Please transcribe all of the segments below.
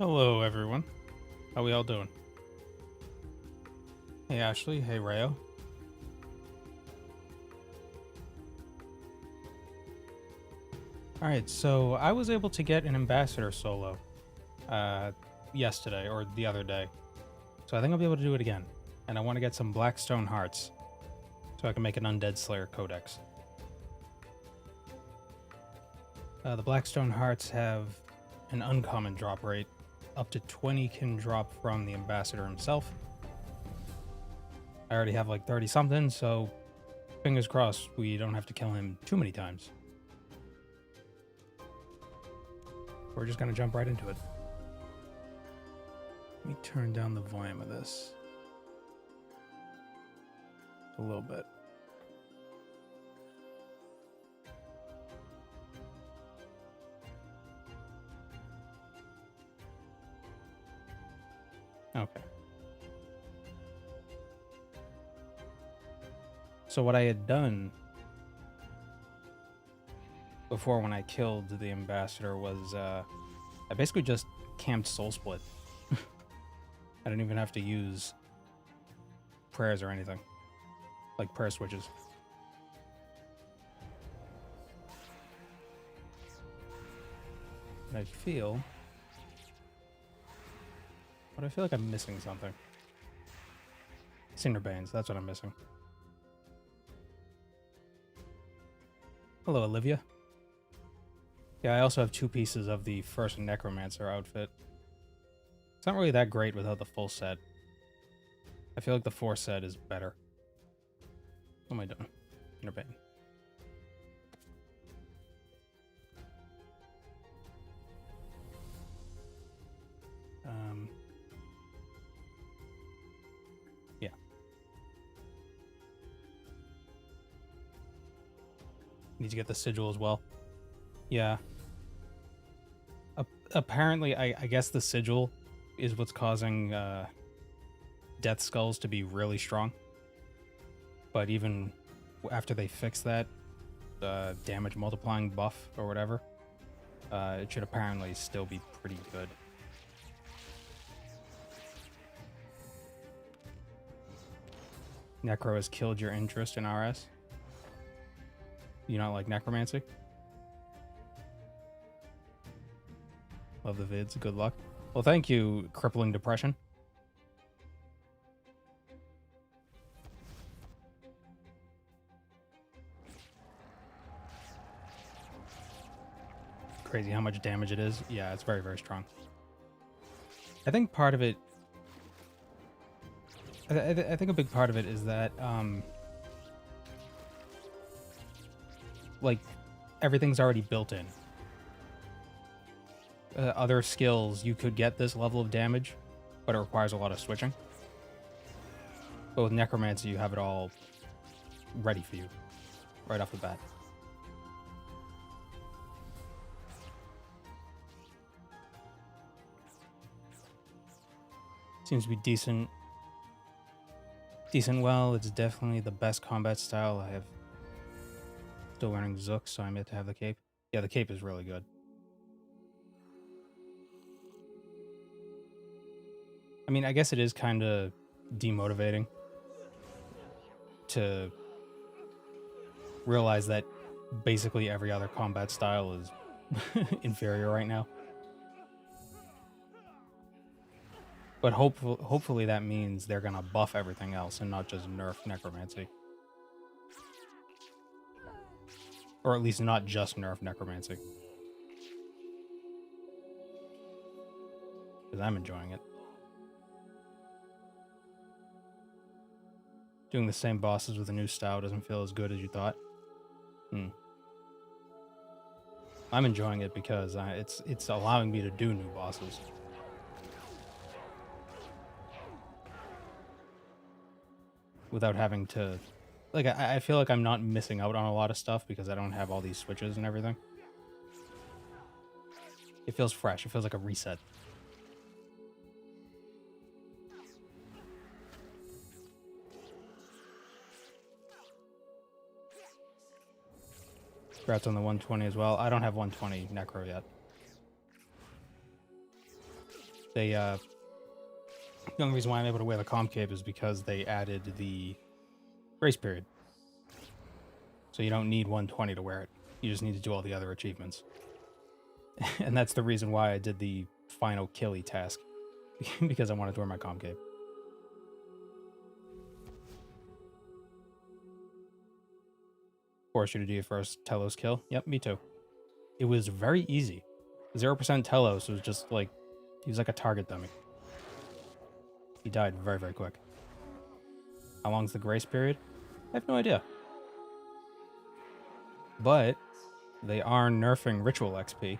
Hello, everyone. How we all doing? Hey, Ashley. Hey, Rayo. Alright, so I was able to get an ambassador solo yesterday, or the other day. So I think I'll be able to do it again. And I want to get some Blackstone Hearts, so I can make an Undead Slayer codex. The Blackstone Hearts have an uncommon drop rate. Up to 20 can drop from the ambassador himself. I already have like 30 something, so fingers crossed we don't have to kill him too many times. We're just gonna jump right into it. Let me turn down the volume of this a little bit. Okay. So what I had done before when I killed the ambassador was I basically just camped soul split. I didn't even have to use prayers or anything, like prayer switches. And I feel like I'm missing something. Cinderbanes, that's what I'm missing. Hello, Olivia. Yeah, I also have 2 pieces of the first Necromancer outfit. It's not really that great without the full set. I feel like the 4 set is better. What am I doing? Cinderbane. Yeah. Need to get the sigil as well. Yeah. Apparently, I guess the sigil is what's causing death skulls to be really strong. But even after they fix that damage multiplying buff or whatever, it should apparently still be pretty good. Necro has killed your interest in RS. You not like Necromancy? Love the vids. Good luck. Well, thank you, Crippling Depression. Crazy how much damage it is. Yeah, it's very, very strong. I think part of it... I think a big part of it is that, like, everything's already built in. Other skills, you could get this level of damage, but it requires a lot of switching. But with Necromancy, you have it all ready for you, right off the bat. Seems to be decent. Well, it's definitely the best combat style I have. Still learning Zook, so I'm yet to have the cape. Yeah, the cape is really good. I mean, I guess it is kind of demotivating to realize that basically every other combat style is inferior right now. But hopefully that means they're gonna buff everything else and not just nerf Necromancy. Or at least not just nerf Necromancy. Because I'm enjoying it. Doing the same bosses with a new style doesn't feel as good as you thought. I'm enjoying it because it's allowing me to do new bosses. Without having to... Like, I feel like I'm not missing out on a lot of stuff because I don't have all these switches and everything. It feels fresh. It feels like a reset. Congrats on the 120 as well. I don't have 120 Necro yet. The only reason why I'm able to wear the comm cape is because they added the grace period. So you don't need 120 to wear it. You just need to do all the other achievements. And that's the reason why I did the final killy task. Because I wanted to wear my comm cape. Force you to do your first Telos kill. Yep, me too. It was very easy. 0% Telos was just like, he was like a target dummy. He died very, very quick. How long's the grace period? I have no idea. But they are nerfing Ritual XP.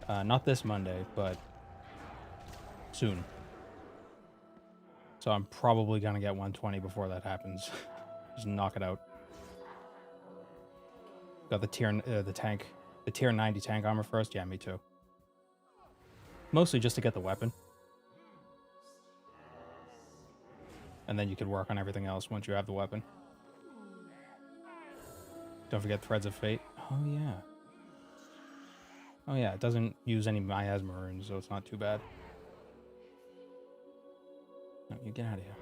Not this Monday, but soon. So I'm probably going to get 120 before that happens. Just knock it out. Got the tier 90 tank armor first. Yeah, me too. Mostly just to get the weapon. And then you could work on everything else once you have the weapon. Don't forget Threads of Fate. Oh, yeah. Oh, yeah. It doesn't use any miasma runes, so it's not too bad. No, you get out of here.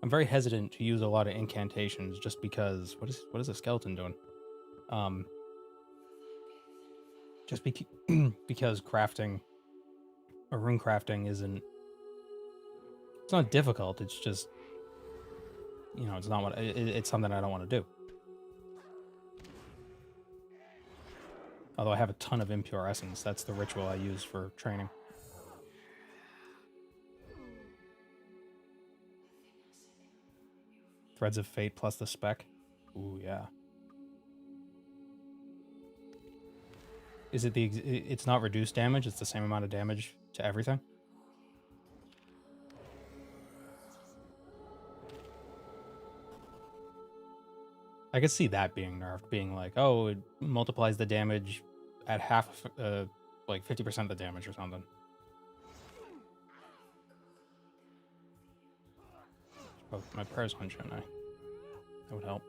I'm very hesitant to use a lot of incantations just because... What is a skeleton doing? Just because crafting... Or rune crafting isn't... It's not difficult, it's just... You know, it's not what... It's something I don't want to do. Although I have a ton of impure essence. That's the ritual I use for training. Threads of Fate plus the spec. Ooh, yeah. Is it it's not reduced damage, it's the same amount of damage to everything? I could see that being nerfed, being like, oh, it multiplies the damage at half, like 50% of the damage or something. Oh, my prayers on, shouldn't I? That would help.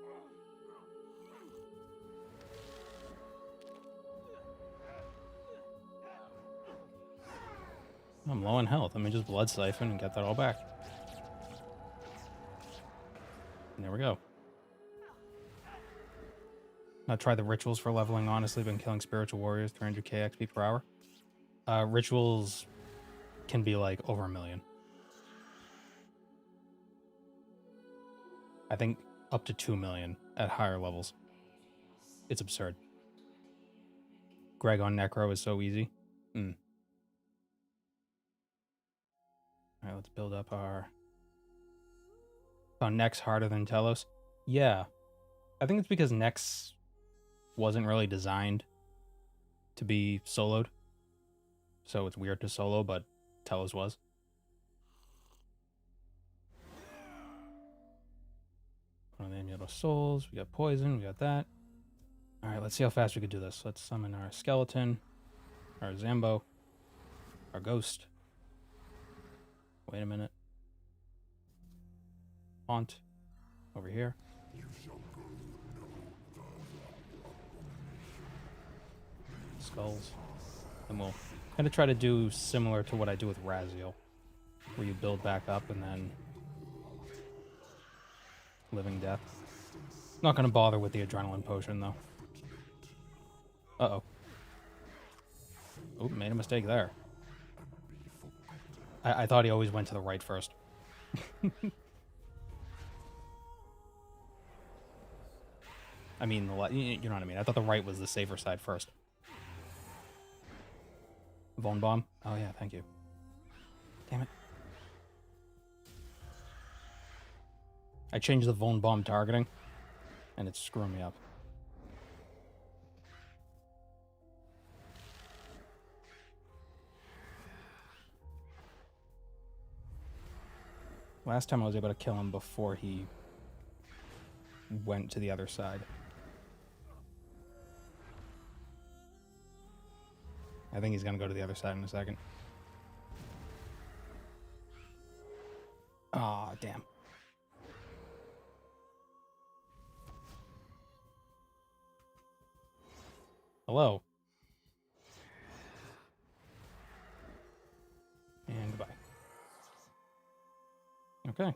I'm low on health. Let me just blood siphon and get that all back. And there we go. I'll try the rituals for leveling. Honestly, been killing spiritual warriors, 300k XP per hour. Rituals can be like over 1 million. I think up to 2 million at higher levels. It's absurd. Greg on Necro is so easy. Alright, let's build up our... Found Nex harder than Telos. Yeah. I think it's because Nex wasn't really designed to be soloed. So it's weird to solo, but Telos was. One of the Amulet of Souls. We got poison. We got that. Alright, let's see how fast we could do this. Let's summon our skeleton. Our Zambo. Our ghost. Wait a minute. Font. Over here. Skulls. And we'll kind of try to do similar to what I do with Raziel, where you build back up and then living death. Not going to bother with the adrenaline potion, though. Uh-oh. Oh, made a mistake there. I thought he always went to the right first. I mean, you know what I mean. I thought the right was the safer side first. Vuln Bomb? Oh yeah, thank you. Damn it. I changed the Vuln Bomb targeting, and it's screwing me up. Last time I was able to kill him before he went to the other side. I think he's going to go to the other side in a second. Aw, oh, damn. Hello. And goodbye. Okay.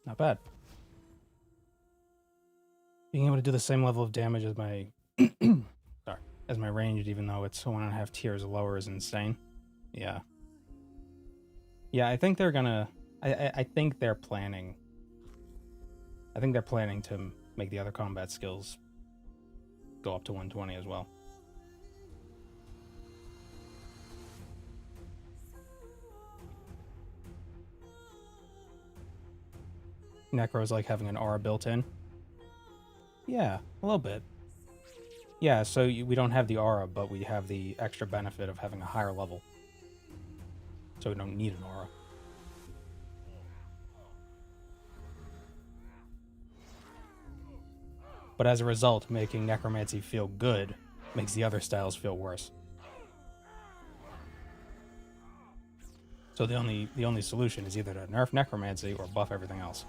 Not bad. Being able to do the same level of damage as my sorry, as my ranged, even though it's 1.5 tiers lower, is insane. Yeah. Yeah, I think they're gonna I think they're planning. I think they're planning to make the other combat skills go up to 120 as well. Necro is like having an aura built in. Yeah, a little bit. Yeah, so we don't have the aura, but we have the extra benefit of having a higher level. So we don't need an aura. But as a result, making Necromancy feel good makes the other styles feel worse. So the only solution is either to nerf Necromancy or buff everything else.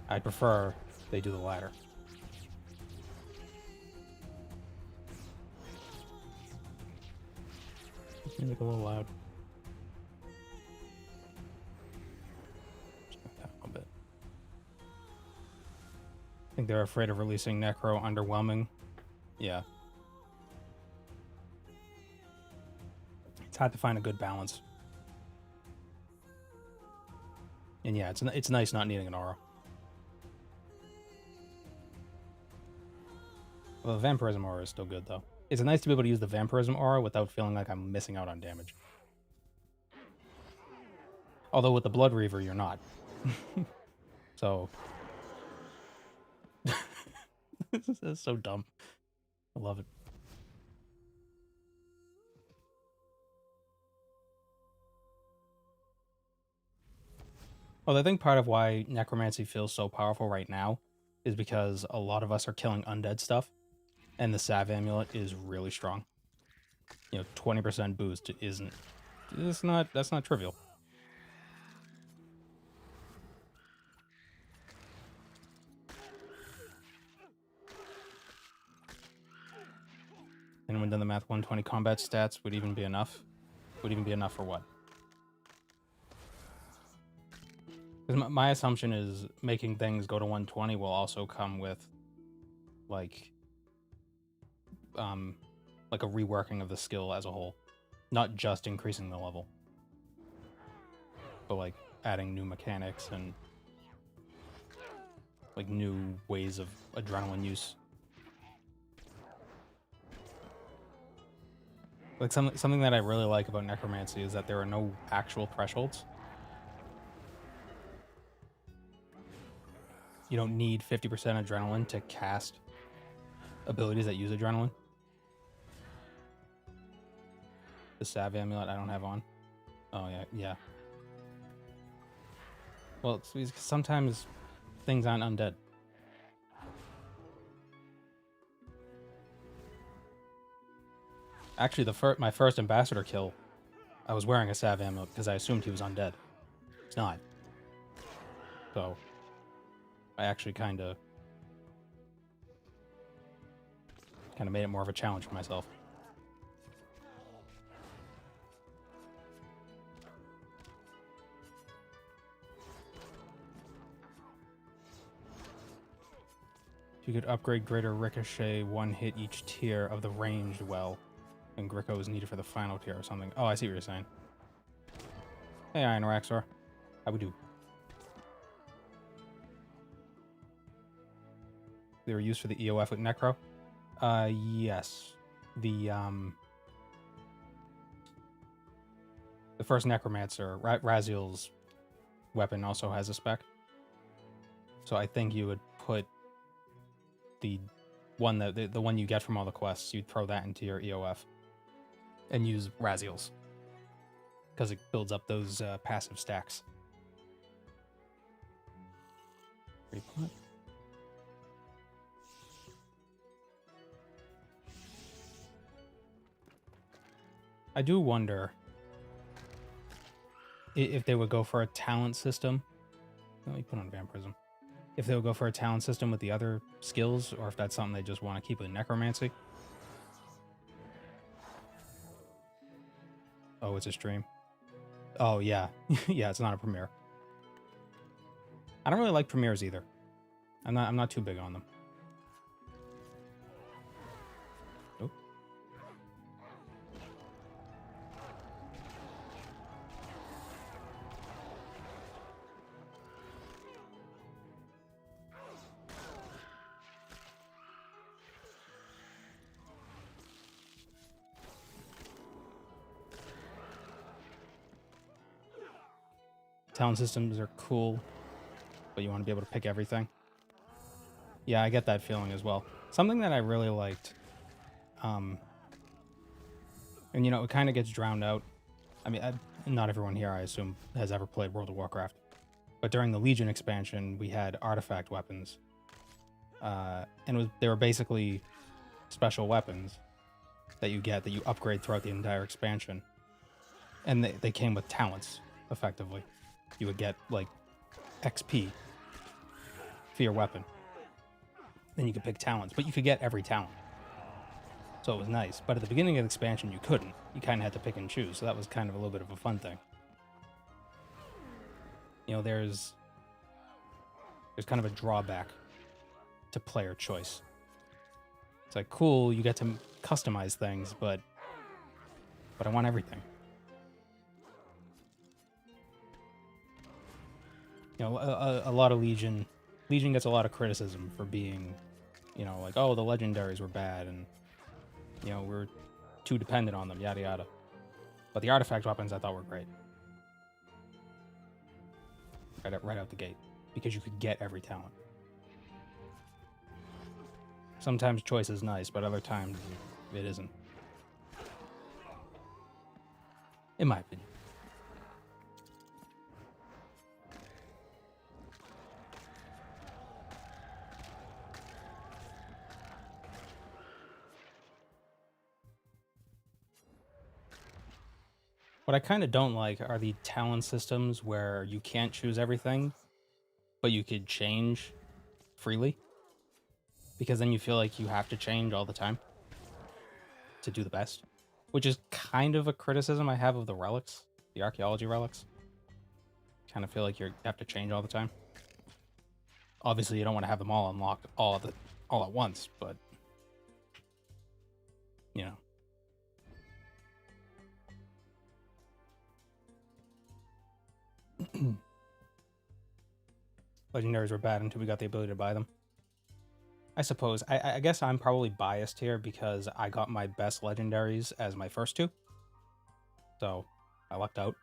I'd prefer they do the latter. This music a little loud. Just that a little bit. I think they're afraid of releasing Necro underwhelming. Yeah. It's hard to find a good balance. And yeah, it's nice not needing an aura. Well, the Vampirism aura is still good, though. It's nice to be able to use the Vampirism aura without feeling like I'm missing out on damage. Although with the Blood Reaver, you're not. So... This is so dumb. I love it. Well, I think part of why Necromancy feels so powerful right now is because a lot of us are killing undead stuff, and the Salve Amulet is really strong. 20% boost isn't... That's not trivial. Anyone done the math? 120 combat stats would even be enough? Would even be enough for what? Because my assumption is making things go to 120 will also come with, like a reworking of the skill as a whole. Not just increasing the level, but like adding new mechanics and like new ways of adrenaline use. Like something that I really like about Necromancy is that there are no actual thresholds. You don't need 50% adrenaline to cast abilities that use adrenaline. The Salve Amulet I don't have on. Oh, yeah. Well, it's sometimes things aren't undead. Actually, my first ambassador kill, I was wearing a Salve Amulet because I assumed he was undead. He's not. So, I actually kind of made it more of a challenge for myself. You could upgrade Greater Ricochet 1 hit each tier of the ranged well, and Gricko is needed for the final tier or something. Oh, I see what you're saying. Hey, Iron Raxor. How we do? They were used for the EOF with Necro? Yes. The first Necromancer, Raziel's weapon also has a spec. So I think you would put the one the one you get from all the quests, you'd throw that into your EOF and use Raziel's because it builds up those passive stacks. Repot. I do wonder if they would go for a talent system. Let me put on Vampirism. if they'll go for a talent system with the other skills, or if that's something they just want to keep with Necromancy. Oh, it's a stream. Oh, yeah. Yeah, it's not a premiere. I don't really like premieres either. I'm not too big on them. Oh. Talent systems are cool, but you want to be able to pick everything. Yeah, I get that feeling as well. Something that I really liked, and you know, it kind of gets drowned out. I mean, not everyone here, I assume, has ever played World of Warcraft. But during the Legion expansion, we had artifact weapons. And they were basically special weapons that you get, that you upgrade throughout the entire expansion. And they came with talents, effectively. You would get, like, XP for your weapon. Then you could pick talents, but you could get every talent. So it was nice. But at the beginning of the expansion, you couldn't. You kind of had to pick and choose. So that was kind of a little bit of a fun thing. You know, there's kind of a drawback to player choice. It's like, cool, you get to customize things, but I want everything. You know, a lot of Legion gets a lot of criticism for being, you know, like, oh, the legendaries were bad, and, you know, we're too dependent on them, yada yada. But the artifact weapons I thought were great. Right out the gate, because you could get every talent. Sometimes choice is nice, but other times it isn't. In my opinion. What I kind of don't like are the talent systems where you can't choose everything, but you could change freely. Because then you feel like you have to change all the time to do the best. Which is kind of a criticism I have of the relics, the archaeology relics. Kind of feel like you have to change all the time. Obviously, you don't want to have them all unlocked all at once, but you know. Legendaries were bad until we got the ability to buy them. I suppose. I guess I'm probably biased here because I got my best legendaries as my first two. So, I lucked out.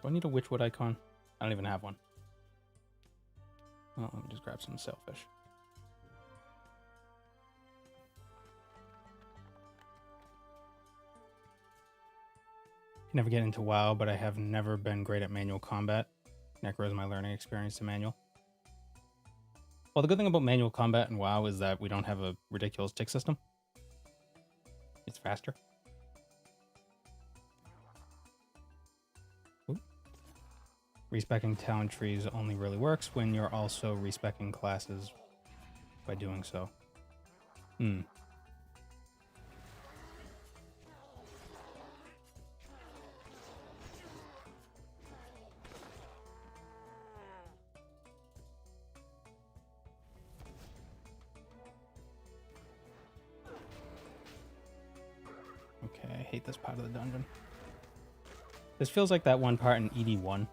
Do I need a Witchwood icon? I don't even have one. Oh, let me just grab some sailfish. Never get into WoW, but I have never been great at manual combat. Necro is my learning experience in manual. Well, the good thing about manual combat in WoW is that we don't have a ridiculous tick system. It's faster. Ooh. Respeccing talent trees only really works when you're also respeccing classes by doing so. Okay, I hate this part of the dungeon. This feels like that one part in ED1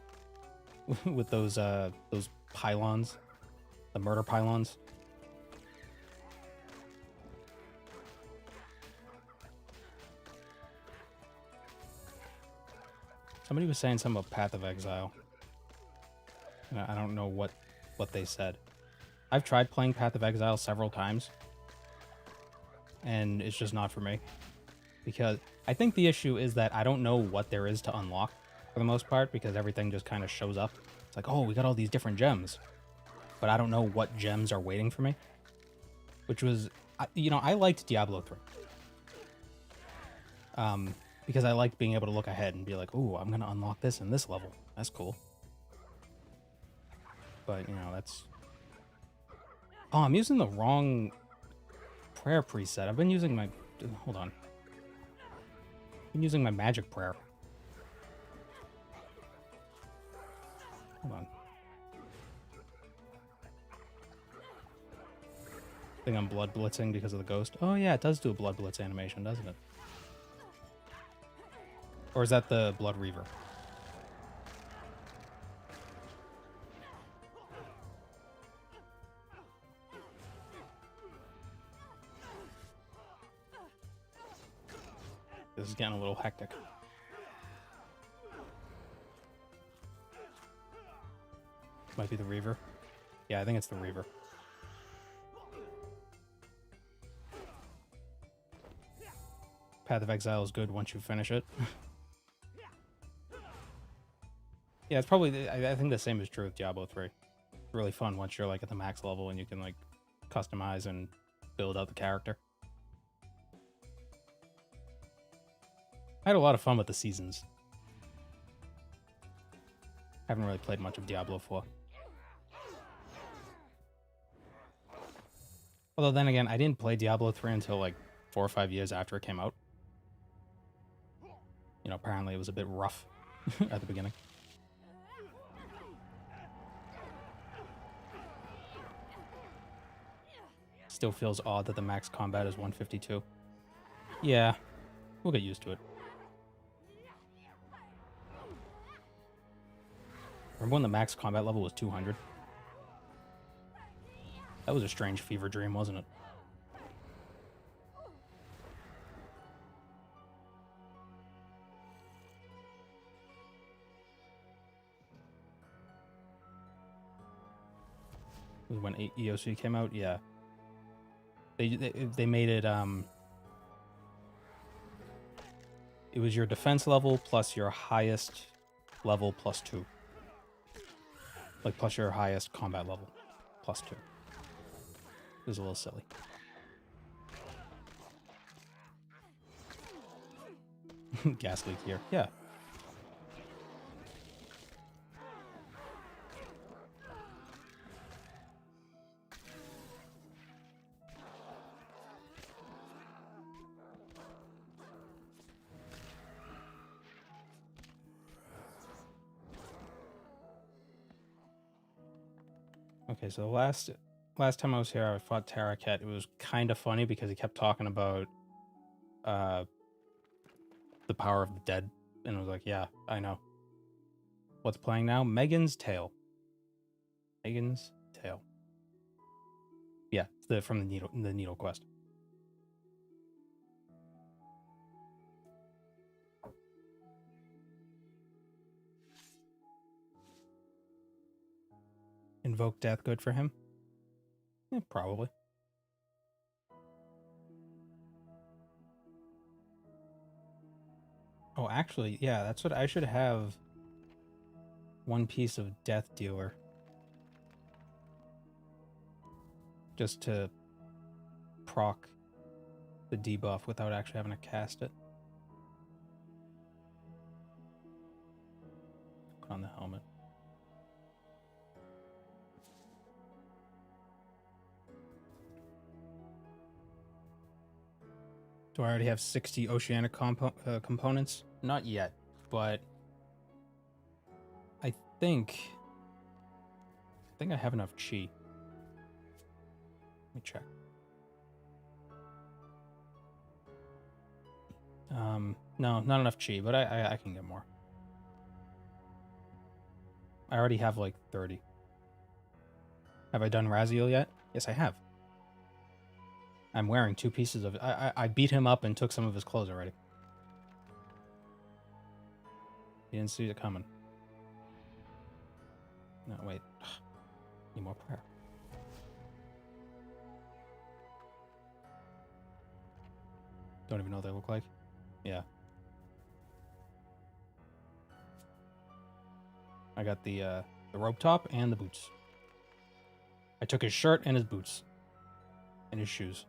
with those pylons, the murder pylons. Somebody was saying something about Path of Exile. I don't know what they said. I've tried playing Path of Exile several times, and it's just not for me. Because I think the issue is that I don't know what there is to unlock for the most part, because everything just kind of shows up. It's like, oh, we got all these different gems, but I don't know what gems are waiting for me. Which was, you know, I liked Diablo 3. Because I like being able to look ahead and be like, ooh, I'm going to unlock this in this level. That's cool. But, you know, that's... Oh, I'm using the wrong prayer preset. I've been using my... Hold on. I've been using my magic prayer. Hold on. I think I'm blood blitzing because of the ghost. Oh, yeah, it does do a blood blitz animation, doesn't it? Or is that the blood reaver? This is getting a little hectic. Might be the reaver. Yeah, I think it's the reaver. Path of Exile is good once you finish it. Yeah, it's probably... I think the same is true with Diablo 3. It's really fun once you're like at the max level and you can like customize and build out the character. I had a lot of fun with the seasons. Haven't really played much of Diablo 4. Although then again, I didn't play Diablo 3 until like 4 or 5 years after it came out. You know, apparently it was a bit rough at the beginning. Still feels odd that the max combat is 152. Yeah, we'll get used to it. Remember when the max combat level was 200? That was a strange fever dream, wasn't it? It was when EOC came out, yeah. They made it, it was your defense level plus your highest level plus 2. Like, plus your highest combat level plus 2. It was a little silly. Gas leak here. Yeah. Okay, so last time I was here, I fought Taraket. It was kind of funny because he kept talking about the power of the dead, and I was like, yeah, I know. What's playing now? Megan's Tale. Megan's Tale. Yeah, from the Needle Quest. Invoke death good for him? Yeah, probably. Oh, actually, yeah, that's what I should have. One piece of Death Dealer. Just to proc the debuff without actually having to cast it. Put on the helmet. Do I already have 60 Oceanic components? Not yet, but I think I have enough chi. Let me check. No, not enough chi, but I can get more. I already have like 30. Have I done Raziel yet? Yes, I have. I'm wearing 2 pieces of... I beat him up and took some of his clothes already. He didn't see it coming. No, wait. Need more prayer. Don't even know what they look like. Yeah. I got the rope top and the boots. I took his shirt and his boots. And his shoes.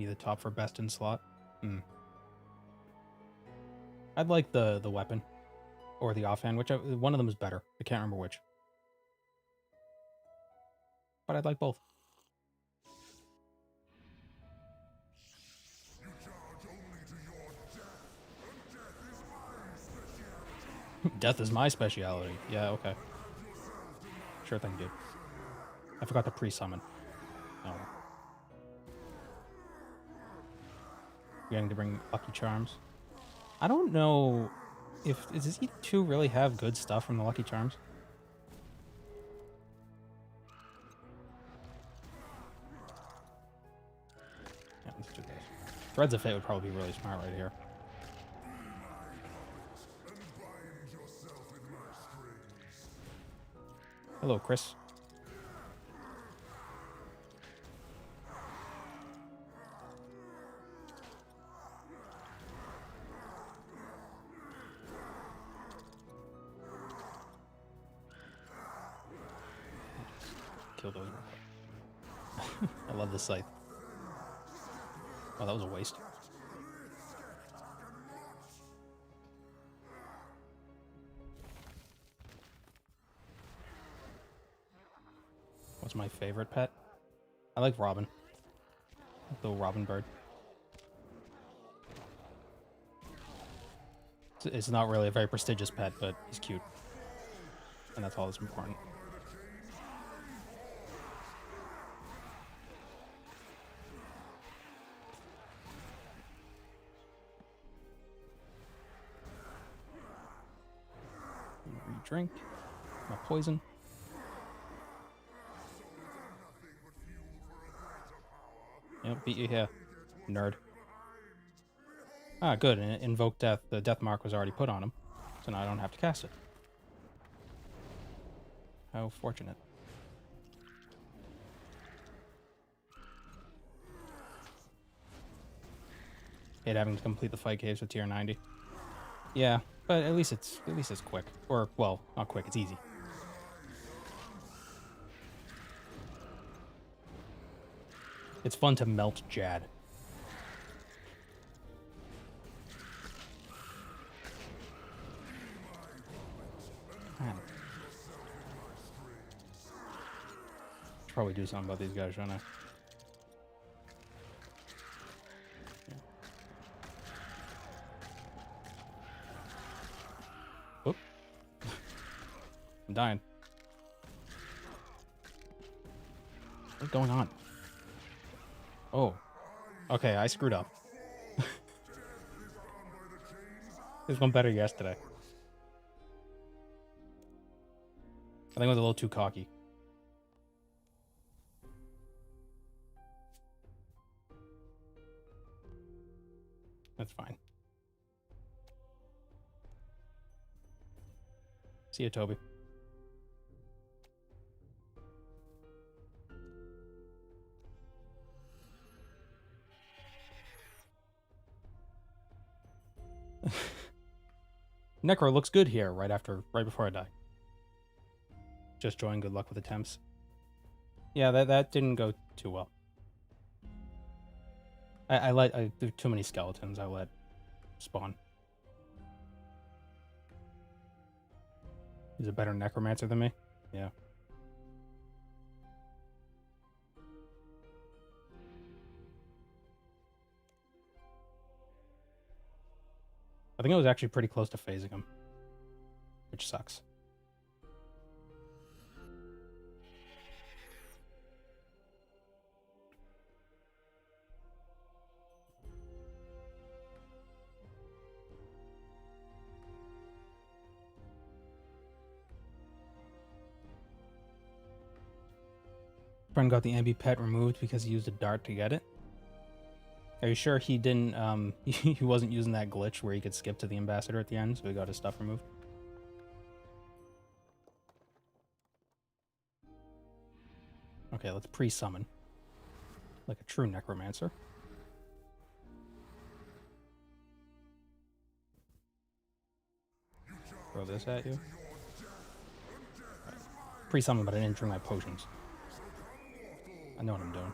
be the top for best in slot. I'd like the weapon or the offhand, one of them is better. I can't remember which, but I'd like both. Death is my speciality. Yeah, okay. Sure thing, dude. I forgot to pre-summon. Oh. We're getting to bring Lucky Charms. I don't know does ED2 really have good stuff from the Lucky Charms? Yeah, let's do this. Threads of Fate would probably be really smart right here. Hello, Chris. Kill those real quick. I love the scythe. Oh, that was a waste. What's my favorite pet? I like Robin. The Robin bird. It's not really a very prestigious pet, but he's cute. And that's all that's important. Drink my poison. Yep, beat you here, nerd. Ah, good. Invoke Death. The death mark was already put on him, so now I don't have to cast it. How fortunate. Hate having to complete the fight caves with tier 90. Yeah, but at least it's quick. Or, well, not quick, it's easy. It's fun to melt Jad. Man. Should probably do something about these guys, shouldn't I? Oop. I'm dying. What's going on? Oh. Okay, I screwed up. This went better yesterday. I think I was a little too cocky. That's fine. See you, Toby. Necro looks good here right before I die. Just join, good luck with attempts. Yeah, that didn't go too well. I do too many skeletons I let spawn. He's a better necromancer than me? Yeah. I think I was actually pretty close to phasing him, which sucks. Friend got the ambi pet removed because he used a dart to get it. Are you sure he didn't, he wasn't using that glitch where he could skip to the ambassador at the end, so he got his stuff removed? Okay, let's pre-summon. Like a true necromancer. Throw this at you. Right. Pre-summon, but I didn't drink my potions. I know what I'm doing.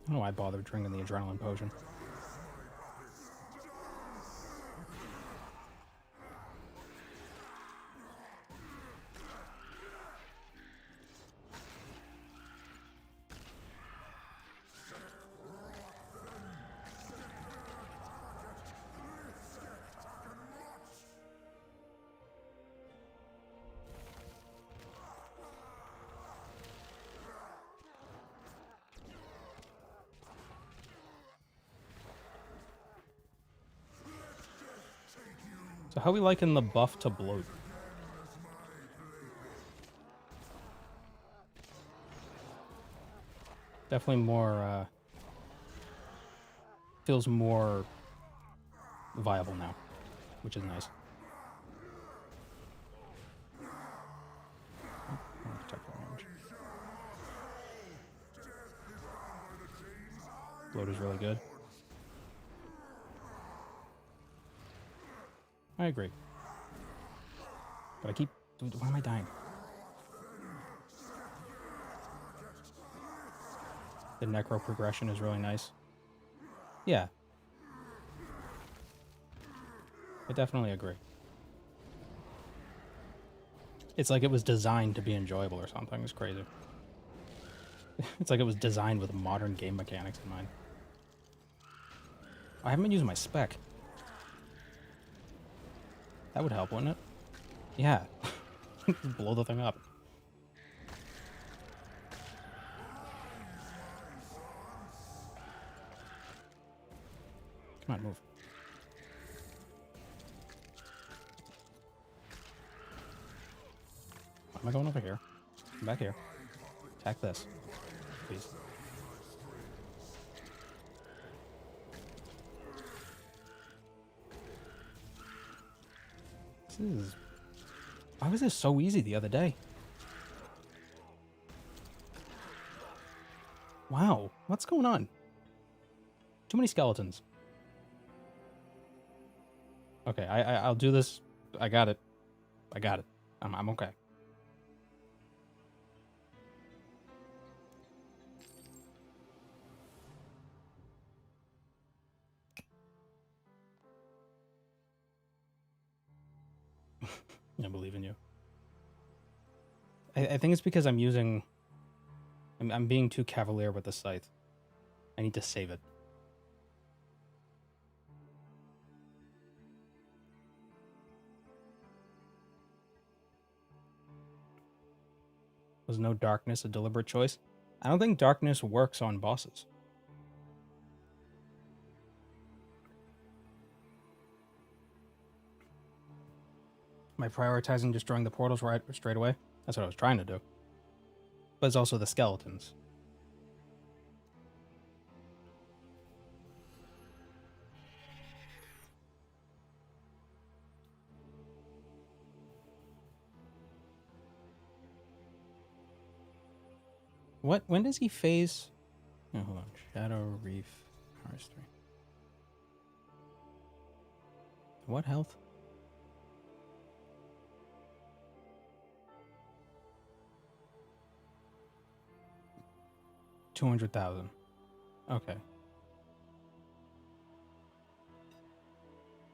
I don't know why I bothered drinking the adrenaline potion. So how we liking the buff to bloat? Definitely more, feels more viable now, which is nice. Bloat is really good. I agree. But I keep... Why am I dying? The necro progression is really nice. Yeah. I definitely agree. It's like it was designed to be enjoyable or something. It's crazy. It's like it was designed with modern game mechanics in mind. I haven't been using my spec. That would help, wouldn't it? Yeah. Blow the thing up. Come on, move. Why am I going over here? Come back here. Attack this. Please. This is... Why was this so easy the other day? Wow. What's going on? Too many skeletons. Okay, I'll do this. I got it. I got it. I'm okay. I believe in you. I think it's because I'm using... I'm being too cavalier with the scythe. I need to save it. Was no darkness a deliberate choice? I don't think darkness works on bosses. Am I prioritizing destroying the portals straight away? That's what I was trying to do. But it's also the skeletons. What? When does he phase? Oh, hold on. Shadow Reef RS3. What health? $200,000. Okay.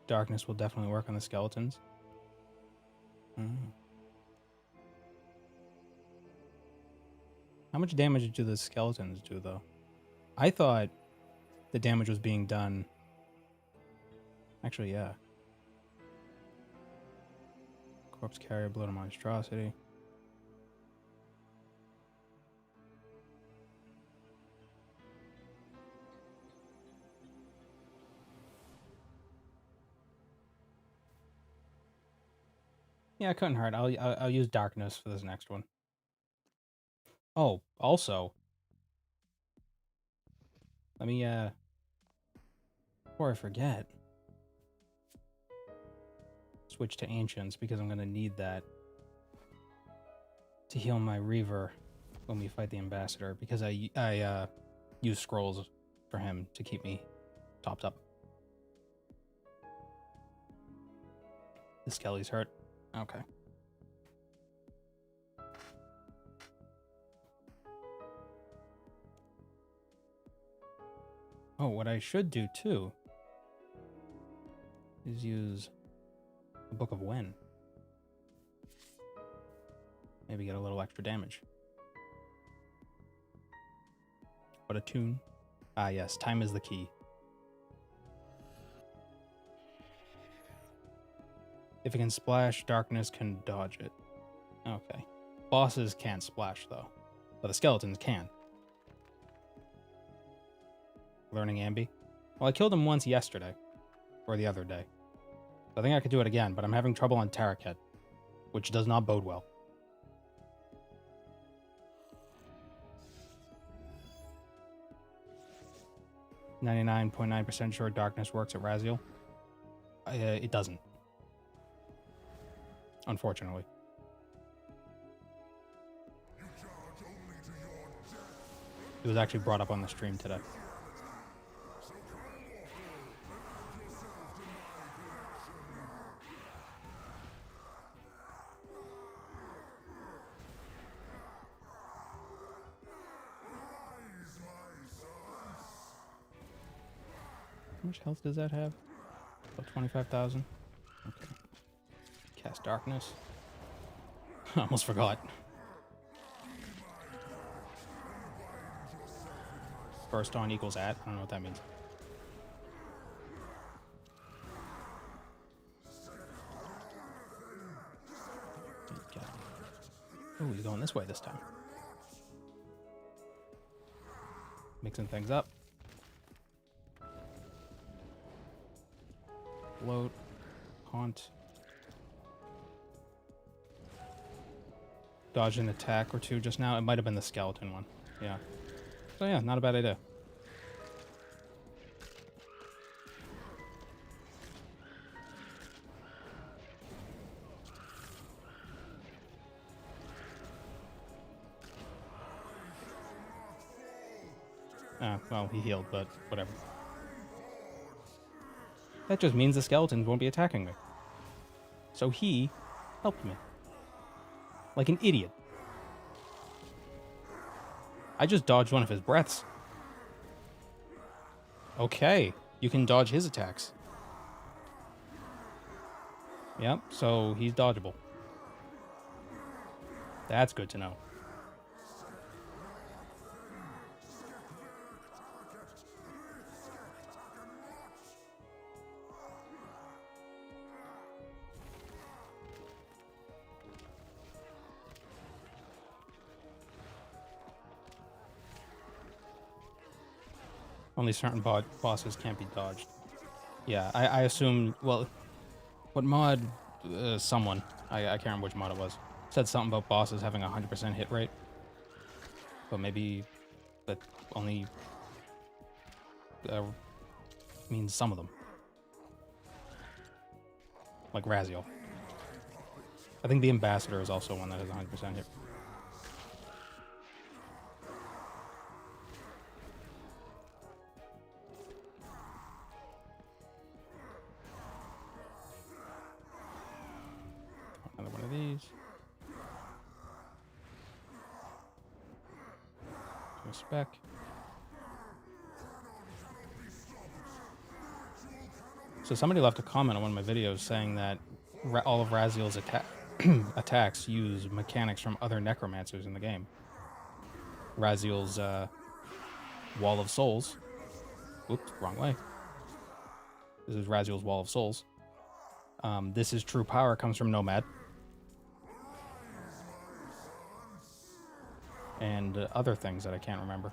Darkness will definitely work on the skeletons. How much damage do the skeletons do, though? I thought the damage was being done... Actually, yeah. Corpse carrier, blood of monstrosity. Yeah, it couldn't hurt. I'll use darkness for this next one. Oh, also, let me before I forget, switch to ancients because I'm gonna need that to heal my Reaver when we fight the ambassador, because I use scrolls for him to keep me topped up. The Skelly's hurt. Okay. Oh, what I should do too is use the Book of Wen. Maybe get a little extra damage. What a tune. Ah, yes, time is the key. If it can splash, darkness can dodge it. Okay. Bosses can't splash, though. But the skeletons can. Learning Ambi. Well, I killed him once yesterday. Or the other day. I think I could do it again, but I'm having trouble on Taraket, which does not bode well. .9% sure darkness works at Raziel. It doesn't. Unfortunately. It was actually brought up on the stream today. How much health does that have? About 25,000. Okay. Cast Darkness. I almost forgot. First on equals at. I don't know what that means. Okay. Oh, he's going this way this time. Mixing things up. Float. Haunt. Dodge an attack or two just now. It might have been the skeleton one. Yeah. So yeah, not a bad idea. Well, he healed, but whatever. That just means the skeletons won't be attacking me. So he helped me. Like an idiot. I just dodged one of his breaths. Okay, you can dodge his attacks. Yep, so he's dodgeable. That's good to know. Only certain bosses can't be dodged. Yeah, I assume, well, what mod, someone, I can't remember which mod it was, said something about bosses having a 100% hit rate. But maybe that only means some of them. Like Raziel. I think the Ambassador is also one that has a 100% hit. Another one of these. A spec. So somebody left a comment on one of my videos saying that all of Raziel's attacks use mechanics from other necromancers in the game. Raziel's Wall of Souls. Oops, wrong way. This is Raziel's Wall of Souls. This is True Power comes from Nomad. And other things that I can't remember.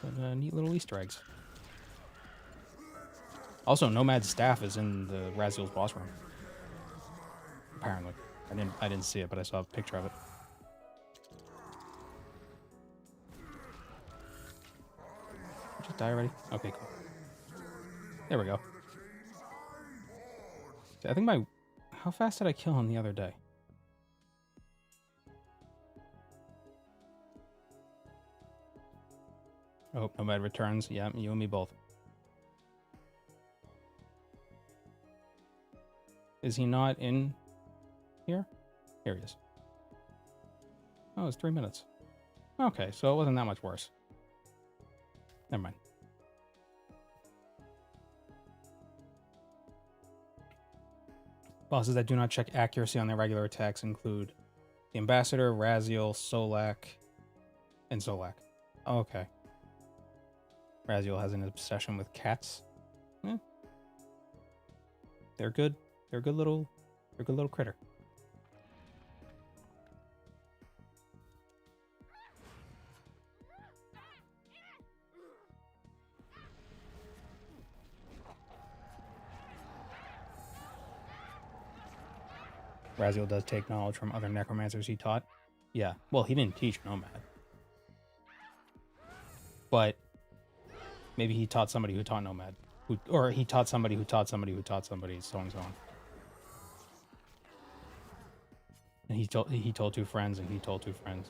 But neat little Easter eggs. Also, Nomad's staff is in the Raziel's boss room. Apparently. I didn't see it, but I saw a picture of it. Just die already? Okay, cool. There we go. I think how fast did I kill him the other day? Oh, Nomad returns. Yeah, you and me both. Is he not in here? Here he is. Oh, it's 3 minutes. Okay, so it wasn't that much worse. Never mind. Bosses that do not check accuracy on their regular attacks include the Ambassador, Raziel, Solak, and Solak. Oh, okay. Raziel has an obsession with cats. Eh. They're good. They're a good little critter. Raziel does take knowledge from other necromancers he taught. Yeah, well, he didn't teach Nomad. But maybe he taught somebody who taught Nomad. Or he taught somebody who taught somebody who taught somebody, so on and so on. And he told two friends, and he told two friends.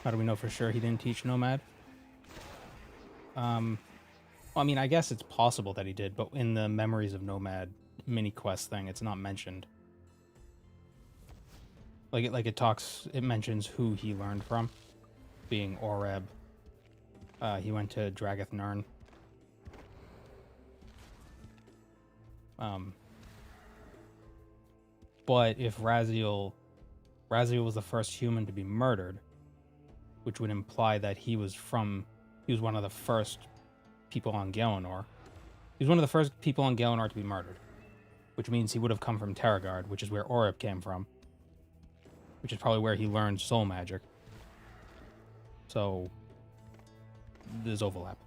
How do we know for sure he didn't teach Nomad? Well, I mean, I guess it's possible that he did, but in the Memories of Nomad mini quest thing, it's not mentioned. It mentions who he learned from, being Oreb. He went to Dragath Nern. But if Raziel was the first human to be murdered, which would imply that he was one of the first people on Galenor. He was one of the first people on Galenor to be murdered, which means he would have come from Terragard, which is where Oreb came from, which is probably where he learned soul magic. So there's overlap.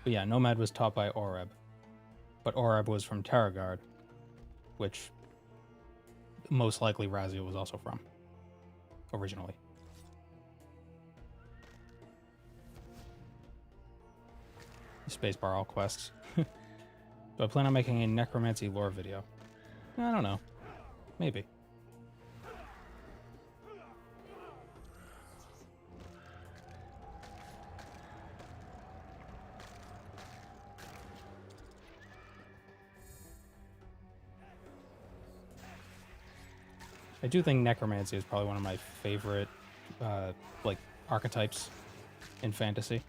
But yeah, Nomad was taught by Oreb, but Oreb was from Terragard, which most likely Raziel was also from, originally. Spacebar all quests. Do I plan on making a Necromancy lore video? I don't know. Maybe. I do think Necromancy is probably one of my favorite, archetypes in fantasy.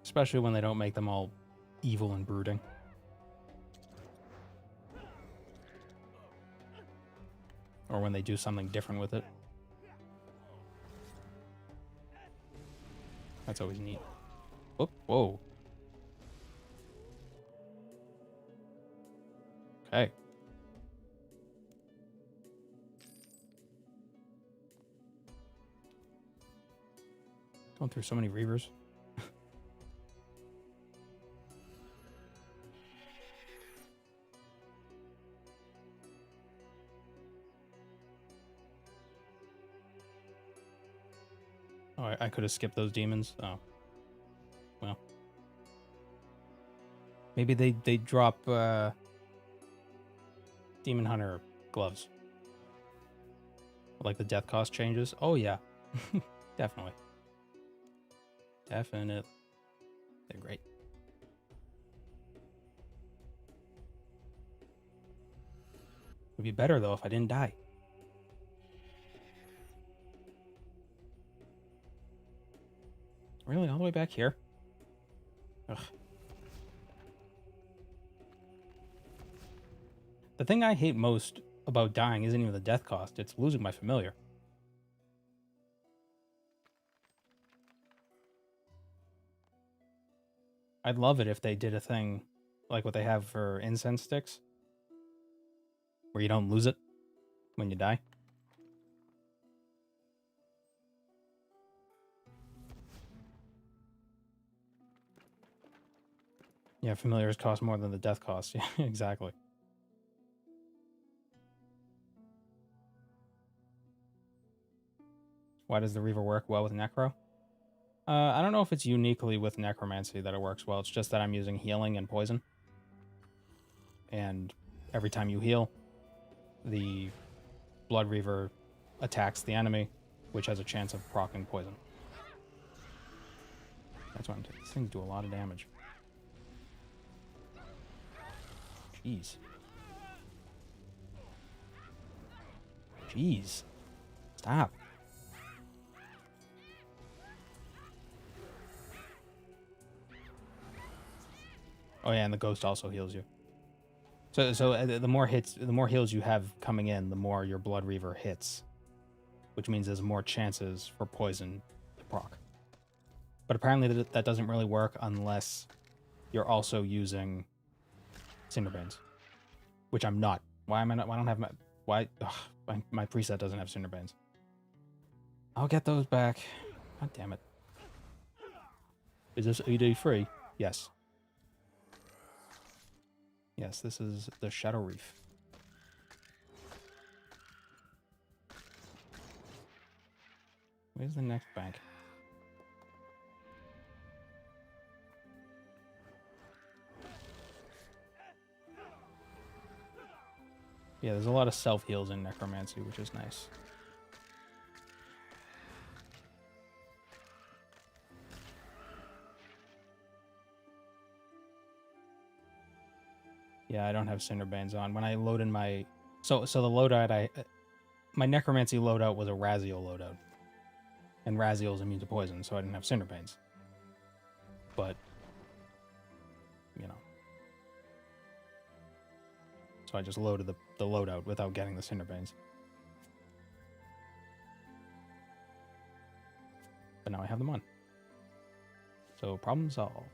Especially when they don't make them all evil and brooding. Or when they do something different with it. That's always neat. Oh, whoa. Okay. Going through so many Reavers. Oh, I could have skipped those demons. Oh. Well. Maybe they drop Demon Hunter gloves. Like the death cost changes. Oh yeah. Definitely. Definitely. They're great. It would be better though if I didn't die. Really? All the way back here? Ugh. The thing I hate most about dying isn't even the death cost, it's losing my familiar. I'd love it if they did a thing like what they have for incense sticks, where you don't lose it when you die. Yeah, familiars cost more than the death cost. Yeah, exactly. Why does the Reaver work well with Necro? I don't know if it's uniquely with Necromancy that it works well. It's just that I'm using healing and poison. And every time you heal, the Blood Reaver attacks the enemy, which has a chance of proccing poison. That's why these things do a lot of damage. Jeez. Jeez. Stop. Oh yeah, and the ghost also heals you. So the more heals you have coming in, the more your Blood Reaver hits, which means there's more chances for poison to proc. But apparently that doesn't really work unless you're also using Cinderbanes, which I'm not. Why am I not? Why don't have my? Why? Ugh, my preset doesn't have Cinderbanes. I'll get those back. God damn it. Is this ED3? Yes. Yes, this is the Shadow Reef. Where's the next bank? Yeah, there's a lot of self-heals in Necromancy, which is nice. Yeah, I don't have Cinderbanes on. When I load in my... So the loadout my Necromancy loadout was a Raziel loadout. And Raziel's immune to poison, so I didn't have Cinderbanes. But, you know. So I just loaded the loadout without getting the Cinderbanes. But now I have them on. So problem solved.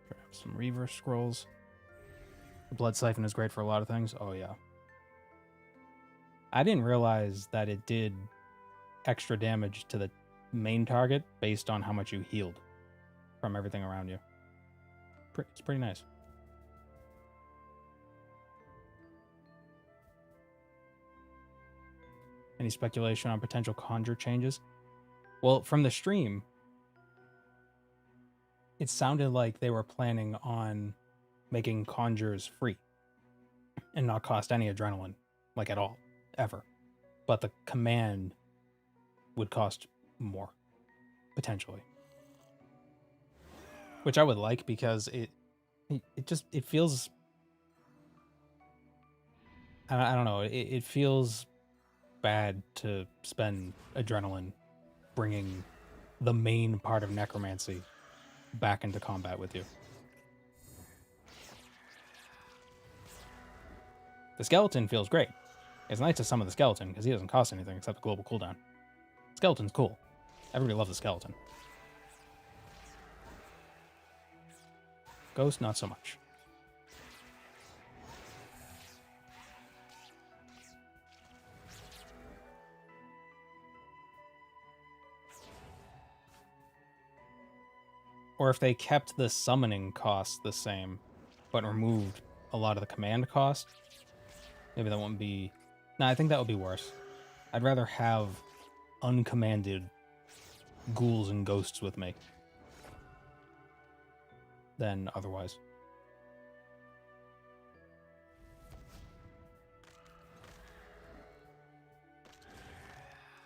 Grab some Reaver Scrolls. The Blood Siphon is great for a lot of things. Oh yeah. I didn't realize that it did extra damage to the main target based on how much you healed from everything around you. It's pretty nice. Any speculation on potential conjure changes? Well, from the stream, it sounded like they were planning on making conjures free and not cost any adrenaline, like at all, ever. But the command would cost more, potentially. Which I would like, because it feels... I don't know, it feels bad to spend adrenaline bringing the main part of Necromancy back into combat with you. The skeleton feels great. It's nice to summon the skeleton because he doesn't cost anything except the global cooldown. Skeleton's cool. Everybody loves the skeleton. Ghost, not so much. Or if they kept the summoning cost the same, but removed a lot of the command cost, maybe that wouldn't be... No, I think that would be worse. I'd rather have uncommanded ghouls and ghosts with me than otherwise.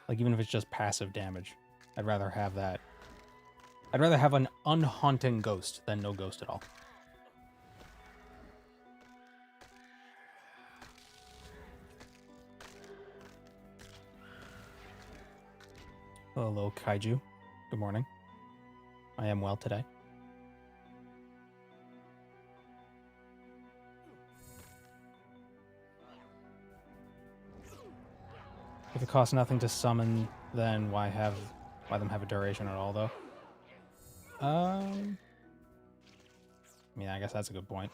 Like, even if it's just passive damage, I'd rather have that. I'd rather have an unhaunting ghost than no ghost at all. Hello, Kaiju. Good morning. I am well today. If it costs nothing to summon, then why them have a duration at all, though? I mean, I guess that's a good point.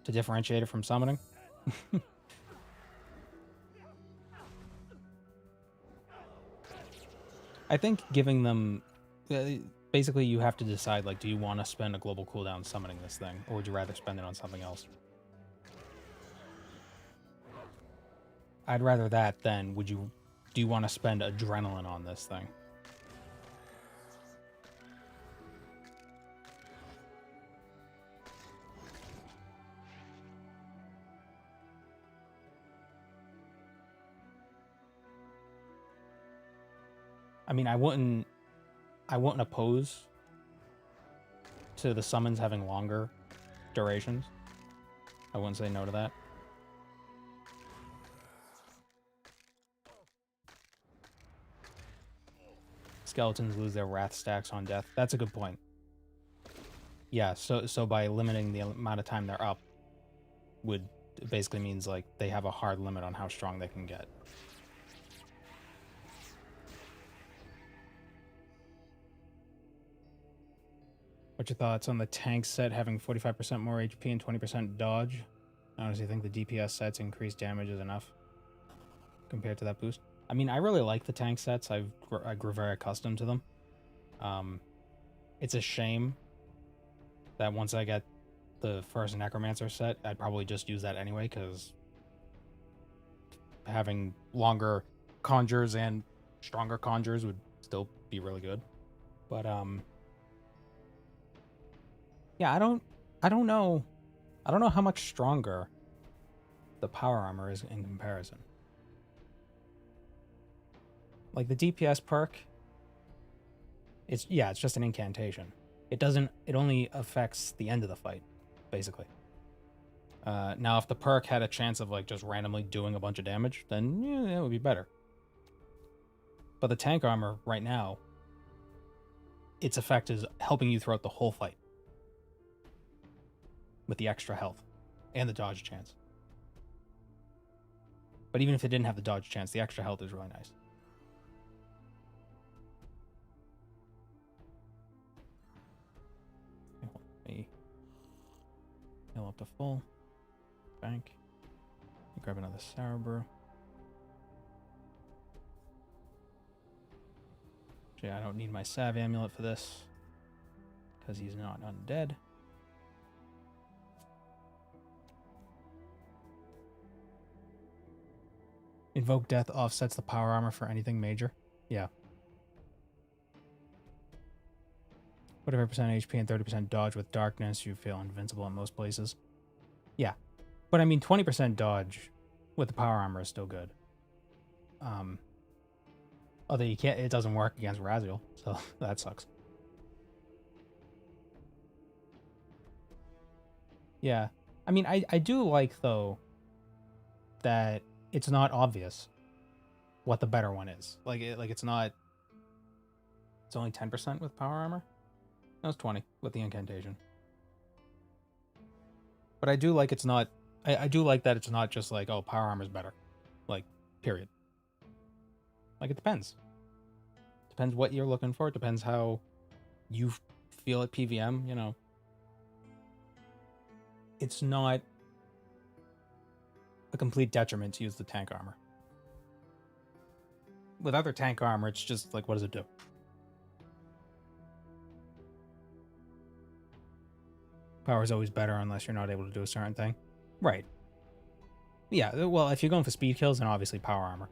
To differentiate it from summoning. I think giving them... basically you have to decide, like, do you want to spend a global cooldown summoning this thing, or would you rather spend it on something else? I'd rather that than do you want to spend adrenaline on this thing? I mean, I wouldn't oppose to the summons having longer durations. I wouldn't say no to that. Skeletons lose their wrath stacks on death. That's a good point. Yeah, so by limiting the amount of time they're up would basically means like they have a hard limit on how strong they can get. What's your thoughts on the tank set having 45% more HP and 20% dodge? I honestly think the DPS sets increased damage is enough compared to that boost. I mean, I really like the tank sets. I grew very accustomed to them. It's a shame that once I get the first Necromancer set, I'd probably just use that anyway, because having longer conjures and stronger conjures would still be really good. But yeah, I don't know how much stronger the power armor is in comparison. Like the DPS perk, it's just an incantation. It only affects the end of the fight, basically. Now, if the perk had a chance of like just randomly doing a bunch of damage, then yeah, it would be better. But the tank armor right now, its effect is helping you throughout the whole fight with the extra health and the dodge chance. But even if it didn't have the dodge chance, the extra health is really nice. Heal up to full. Bank. Grab another sour brew. Actually, I don't need my Sav amulet for this, because he's not undead. Invoke Death offsets the power armor for anything major. Yeah. Whatever percent HP and 30% dodge with darkness, you feel invincible in most places. Yeah. But I mean, 20% dodge with the power armor is still good. Although it doesn't work against Raziel, so that sucks. Yeah. I mean, I do like, though, that it's not obvious what the better one is. Like it's not... It's only 10% with power armor? No, it's 20 with the incantation. But I do like it's not... I do like that it's not just like, oh, power armor's better. Like, period. Like, it depends. Depends what you're looking for. It depends how you feel at PVM, you know. It's not a complete detriment to use the tank armor. With other tank armor, it's just like, what does it do? Power is always better unless you're not able to do a certain thing. Right. Yeah, well, if you're going for speed kills, then obviously power armor.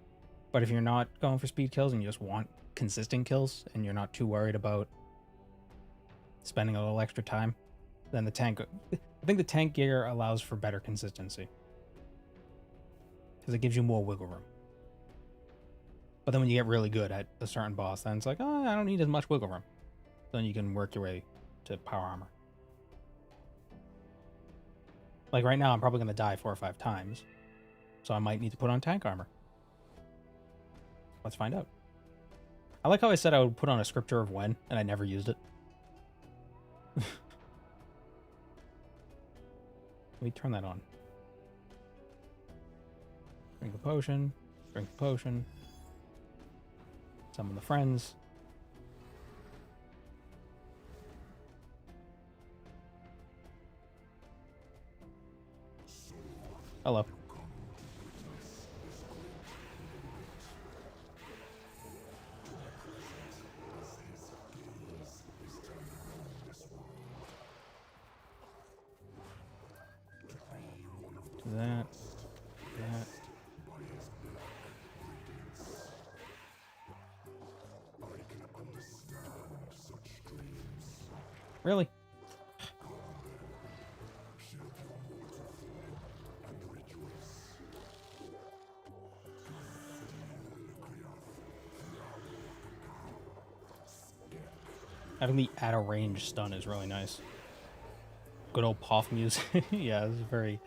But if you're not going for speed kills and you just want consistent kills and you're not too worried about spending a little extra time, then the tank... I think the tank gear allows for better consistency, because it gives you more wiggle room. But then when you get really good at a certain boss, then it's like, oh, I don't need as much wiggle room. Then you can work your way to power armor. Like right now, I'm probably going to die 4 or 5 times, so I might need to put on tank armor. Let's find out. I like how I said I would put on a scripture of when, and I never used it. Let me turn that on. Drink a potion. Drink a potion. Summon the friends. Hello. Really? Having the at a range stun is really nice. Good old Poff music. Yeah, it's very...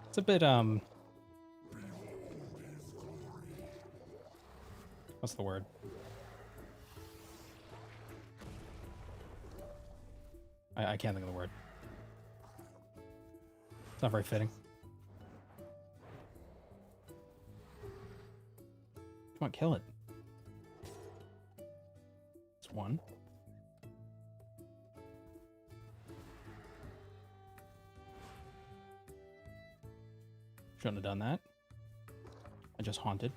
It's a bit, what's the word? I can't think of the word. It's not very fitting. Come on, kill it. It's one. Shouldn't have done that. I just haunted.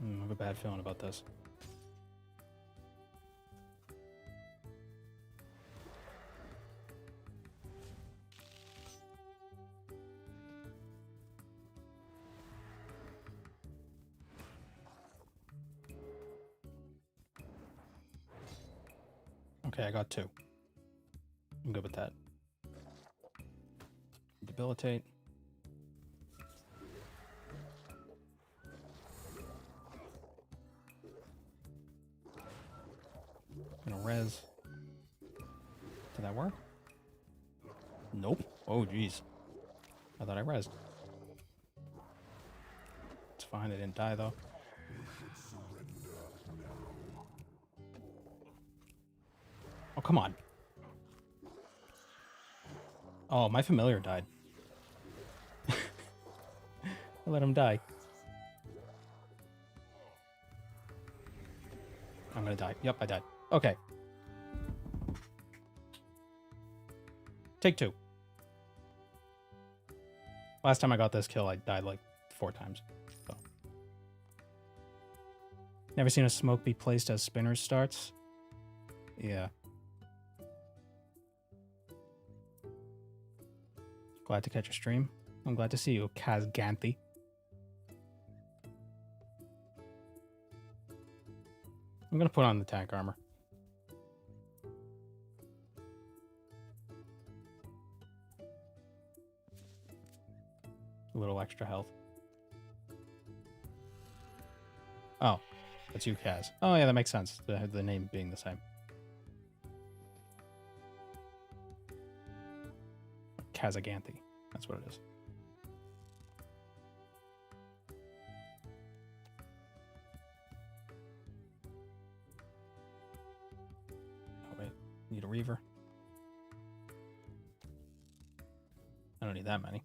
I have a bad feeling about this. Okay, I got 2. I'm good with that. Debilitate. Gonna res. Did that work? Nope. Oh, jeez. I thought I resed. It's fine, I didn't die, though. Oh, come on. Oh, my familiar died. I let him die. I'm gonna die. Yep, I died. Okay. Take 2. Last time I got this kill, I died like 4 times. So. Never seen a smoke be placed as spinners starts? Yeah. Glad to catch a stream. I'm glad to see you, Kazganthi. I'm gonna put on the tank armor. A little extra health. Oh, that's you, Kaz. Oh yeah, that makes sense. The name being the same. Kazaganthi. That's what it is. Oh wait, need a Reaver. I don't need that many.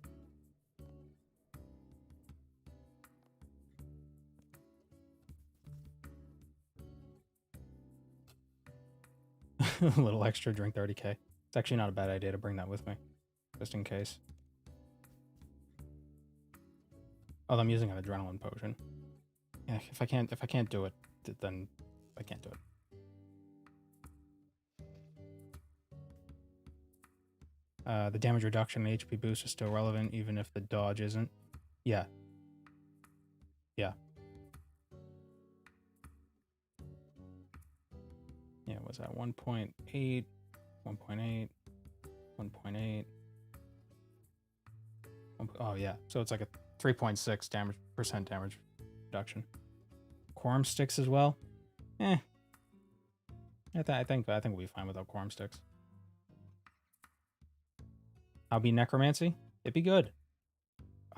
A little extra, drink 30k. It's actually not a bad idea to bring that with me, just in case. Although I'm using an adrenaline potion. Yeah, if I can't do it, then I can't do it. The damage reduction and HP boost is still relevant, even if the dodge isn't. Yeah. Yeah. Yeah, was that 1.8, 1.8, 1.8? Oh, yeah. So it's like a 3.6 damage reduction. Quorum sticks as well? I think we'll be fine without quorum sticks. I'll be Necromancy. It'd be good.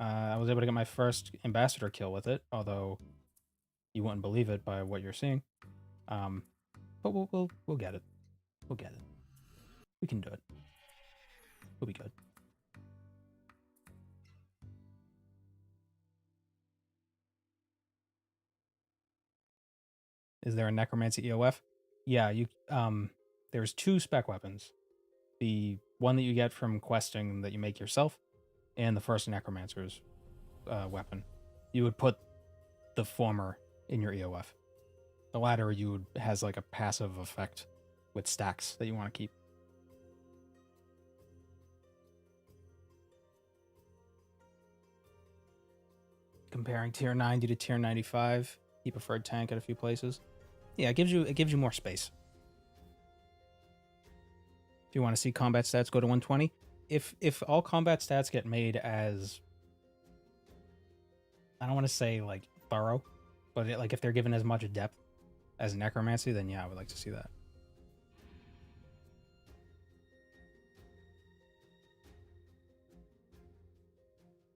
I was able to get my first ambassador kill with it, although you wouldn't believe it by what you're seeing. But we'll get it. We'll get it. We can do it. We'll be good. Is there a Necromancy EOF? Yeah, there's 2 spec weapons. The one that you get from questing that you make yourself, and the first Necromancer's weapon. You would put the former in your EOF. The latter has like a passive effect with stacks that you want to keep. Comparing tier 90 to tier 95, he preferred tank at a few places. Yeah, it gives you more space. If you want to see combat stats go to 120, if all combat stats get made as, I don't want to say like thorough, but like if they're given as much depth as Necromancy, then yeah, I would like to see that.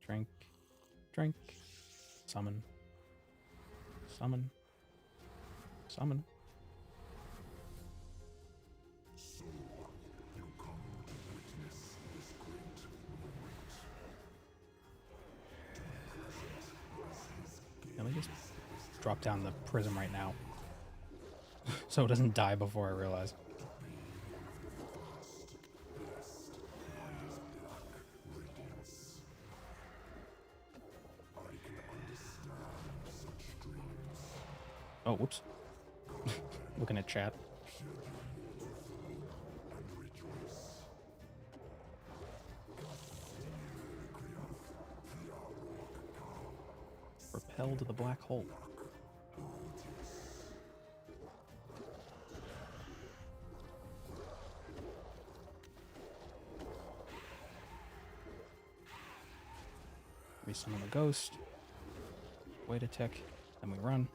Drink, drink, summon, summon, summon. Let me just drop down the prism right now so it doesn't die before I realize. Oh, whoops. Looking at chat. Repel to the black hole. We summon a ghost. Wait a tick. Then we run.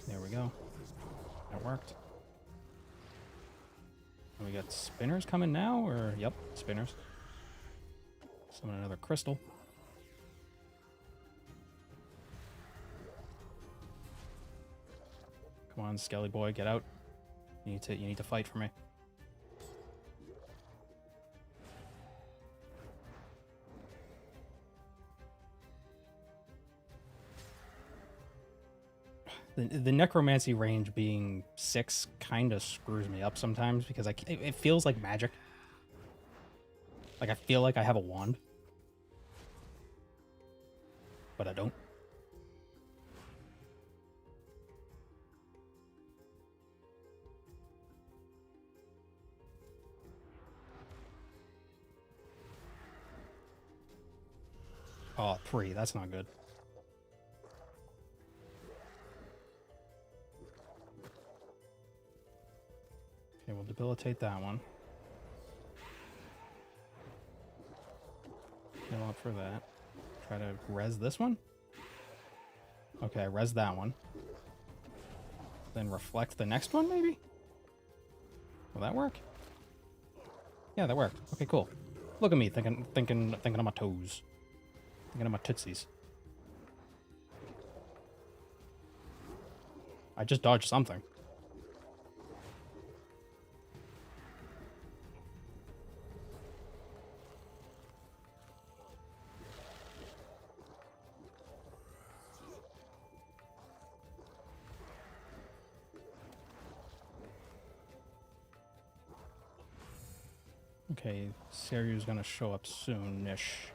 There we go. That worked. And we got spinners coming now, or yep, spinners. Summon another crystal. Come on, Skelly boy, get out. You need to fight for me. The necromancy range being 6 kind of screws me up sometimes because it feels like magic. Like I feel like I have a wand, but I don't. Oh, 3. That's not good. Okay, we'll debilitate that one. Heal up for that. Try to res this one. Okay, res that one. Then reflect the next one, maybe? Will that work? Yeah, that worked. Okay, cool. Look at me thinking on my toes. Thinking on my tootsies. I just dodged something. Okay, Seryu's gonna show up soon-ish.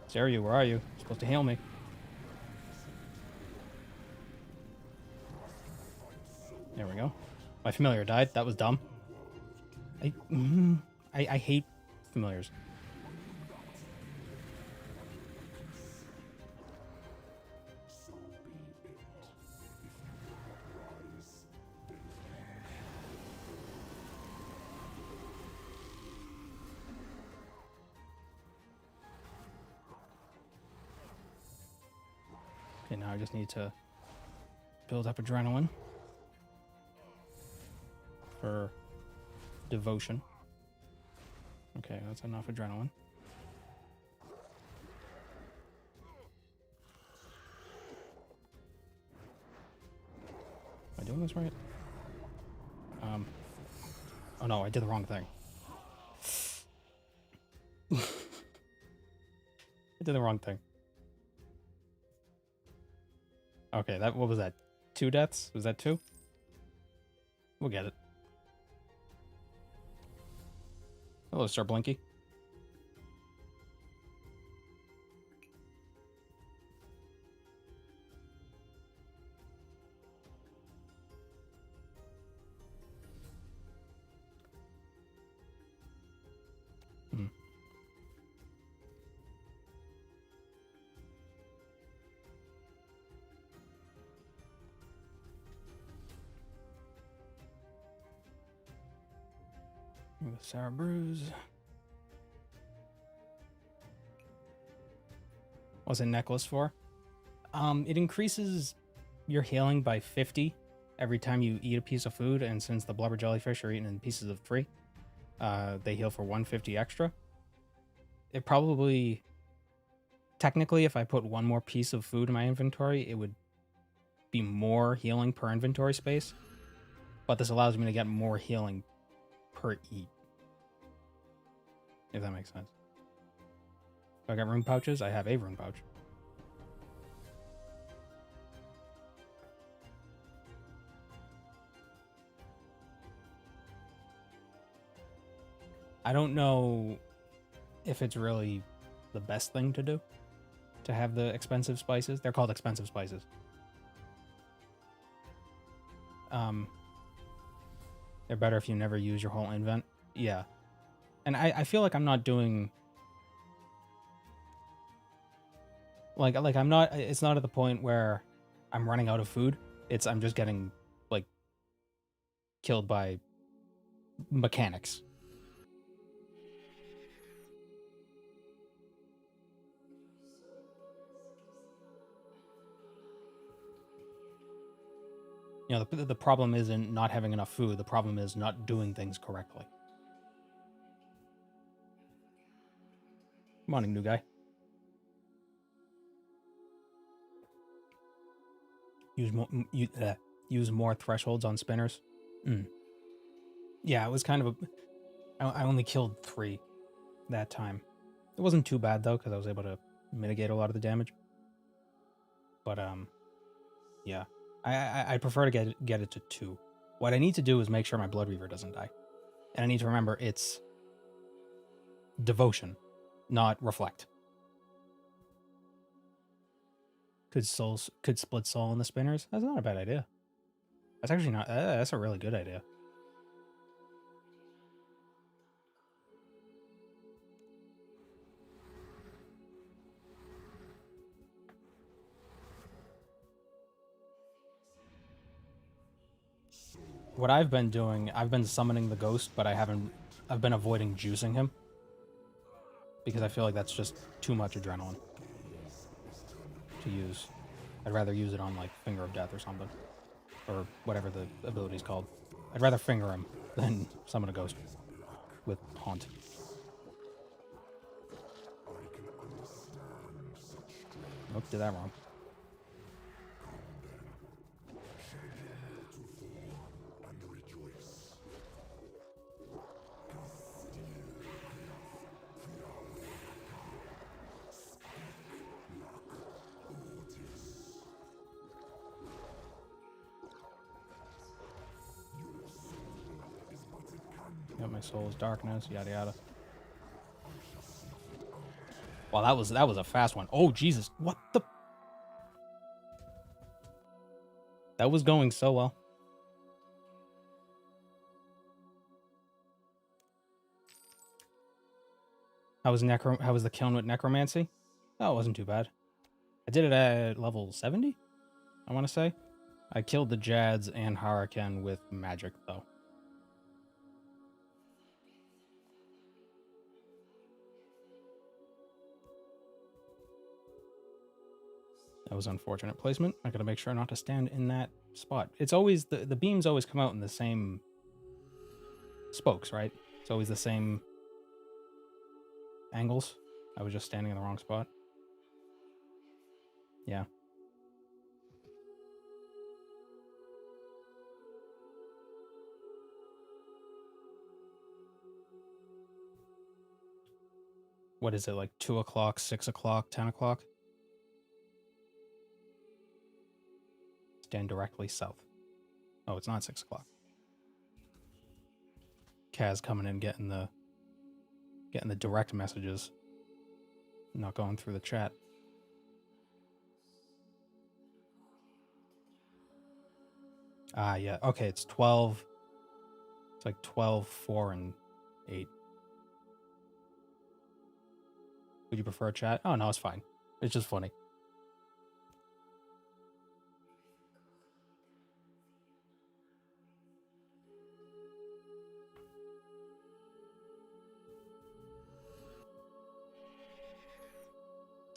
Seryu, where are you? You're supposed to heal me. There we go. My familiar died. That was dumb. I hate familiars. Okay, now I just need to build up adrenaline for devotion. Okay, that's enough adrenaline. Am I doing this right? Oh no, I did the wrong thing. I did the wrong thing. Okay, what was that? 2 deaths? Was that 2? We'll get it. Hello, Sir Blinky. The Sour Brews. What's a necklace for? It increases your healing by 50 every time you eat a piece of food, and since the blubber jellyfish are eaten in pieces of 3, they heal for 150 extra. It probably, technically, if I put one more piece of food in my inventory, it would be more healing per inventory space, but this allows me to get more healing per eat, if that makes sense. Do I got rune pouches? I have a rune pouch. I don't know if it's really the best thing to do to have the expensive spices. They're called expensive spices. They're better if you never use your whole invent. Yeah. And I feel like I'm not doing... Like I'm not... It's not at the point where I'm running out of food. I'm just getting, like, killed by mechanics. You know, the problem isn't not having enough food. The problem is not doing things correctly. Morning, new guy. Use more thresholds on spinners. Yeah, it was kind of I only killed 3 that time. It wasn't too bad though, because I was able to mitigate a lot of the damage. But yeah, I prefer to get it to 2. What I need to do is make sure my Blood Reaver doesn't die, and I need to remember it's devotion, not reflect. Could split soul in the spinners? That's not a bad idea. That's actually not. That's a really good idea. What I've been doing, I've been summoning the ghost, but I've been avoiding juicing him, because I feel like that's just too much adrenaline to use. I'd rather use it on, like, Finger of Death or something, or whatever the ability's called. I'd rather finger him than summon a ghost with Haunt. Nope, did that wrong. Got my soul's darkness, yada yada. Wow, that was a fast one. Oh Jesus, what the? That was going so well. How was the kiln with Necromancy? Oh, it wasn't too bad. I did it at level 70, I want to say. I killed the Jads and Hurricane with magic, though. That was unfortunate placement. I gotta make sure not to stand in that spot. It's always, the beams always come out in the same spokes, right? It's always the same angles. I was just standing in the wrong spot. Yeah. What is it, like 2 o'clock, 6 o'clock, 10 o'clock? Stand directly south. Oh, it's not 6 o'clock. Kaz coming in, getting the direct messages, not going through the chat. Ah, yeah. Okay, it's 12. It's like 12, 4, and 8. Would you prefer a chat? Oh, no, it's fine. It's just funny.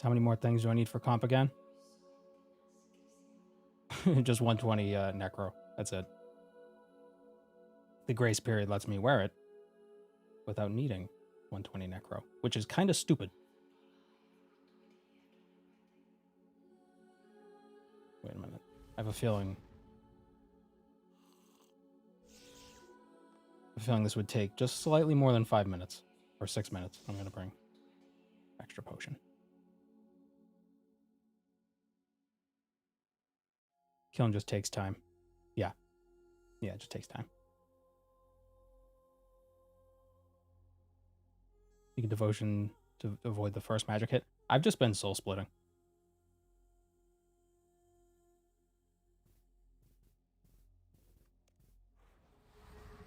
How many more things do I need for comp again? Just 120 necro. That's it. The grace period lets me wear it without needing 120 necro, which is kind of stupid. Wait a minute. I have a feeling this would take just slightly more than 5 minutes or 6 minutes. I'm going to bring extra potion. Killing just takes time. Yeah, it just takes time. You can devotion to avoid the first magic hit. I've just been soul splitting.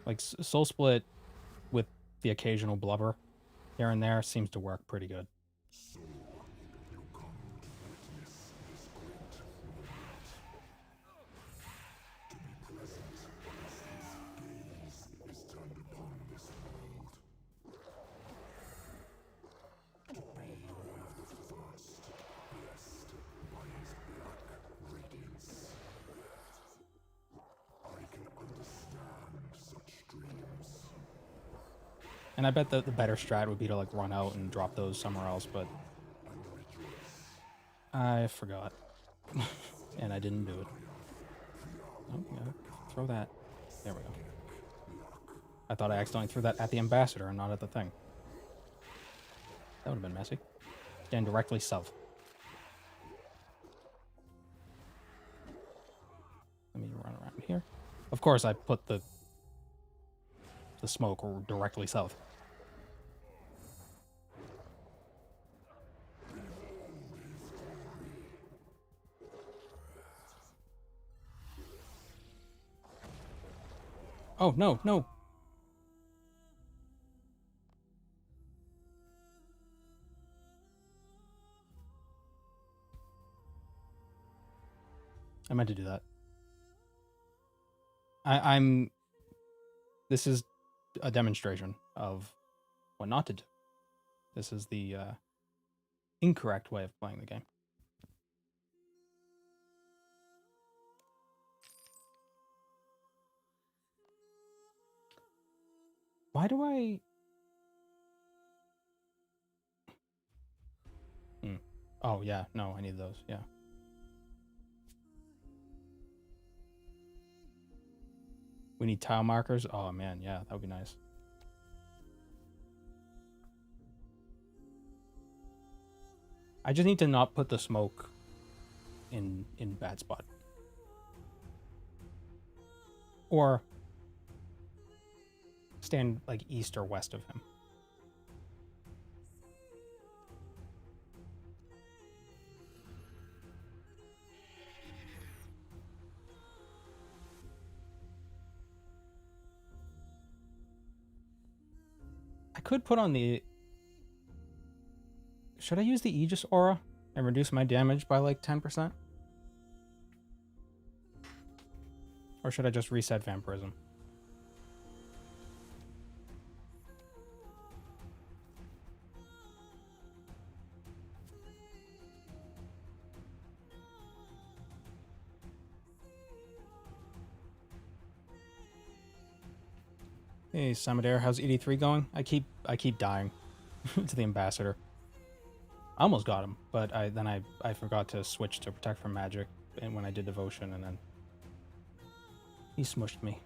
Like soul split with the occasional blubber here and there seems to work pretty good. And I bet that the better strat would be to like run out and drop those somewhere else, but I forgot. And I didn't do it. Oh, yeah. Throw that. There we go. I thought I accidentally threw that at the ambassador and not at the thing. That would have been messy. Stand directly south. Let me run around here. Of course, I put the smoke directly south. Oh, no, no. I meant to do that. I'm... This is a demonstration of what not to do. This is the incorrect way of playing the game. Why do I... Oh, yeah. No, I need those. Yeah. We need tile markers. Oh, man. Yeah, that would be nice. I just need to not put the smoke in bad spot. Or stand like east or west of him. I could put on the... Should I use the Aegis aura and reduce my damage by like 10%? Or should I just reset vampirism? Hey, Samadare, how's ED3 going? I keep dying to the ambassador. I almost got him, but I forgot to switch to protect from magic and when I did devotion, and then he smushed me.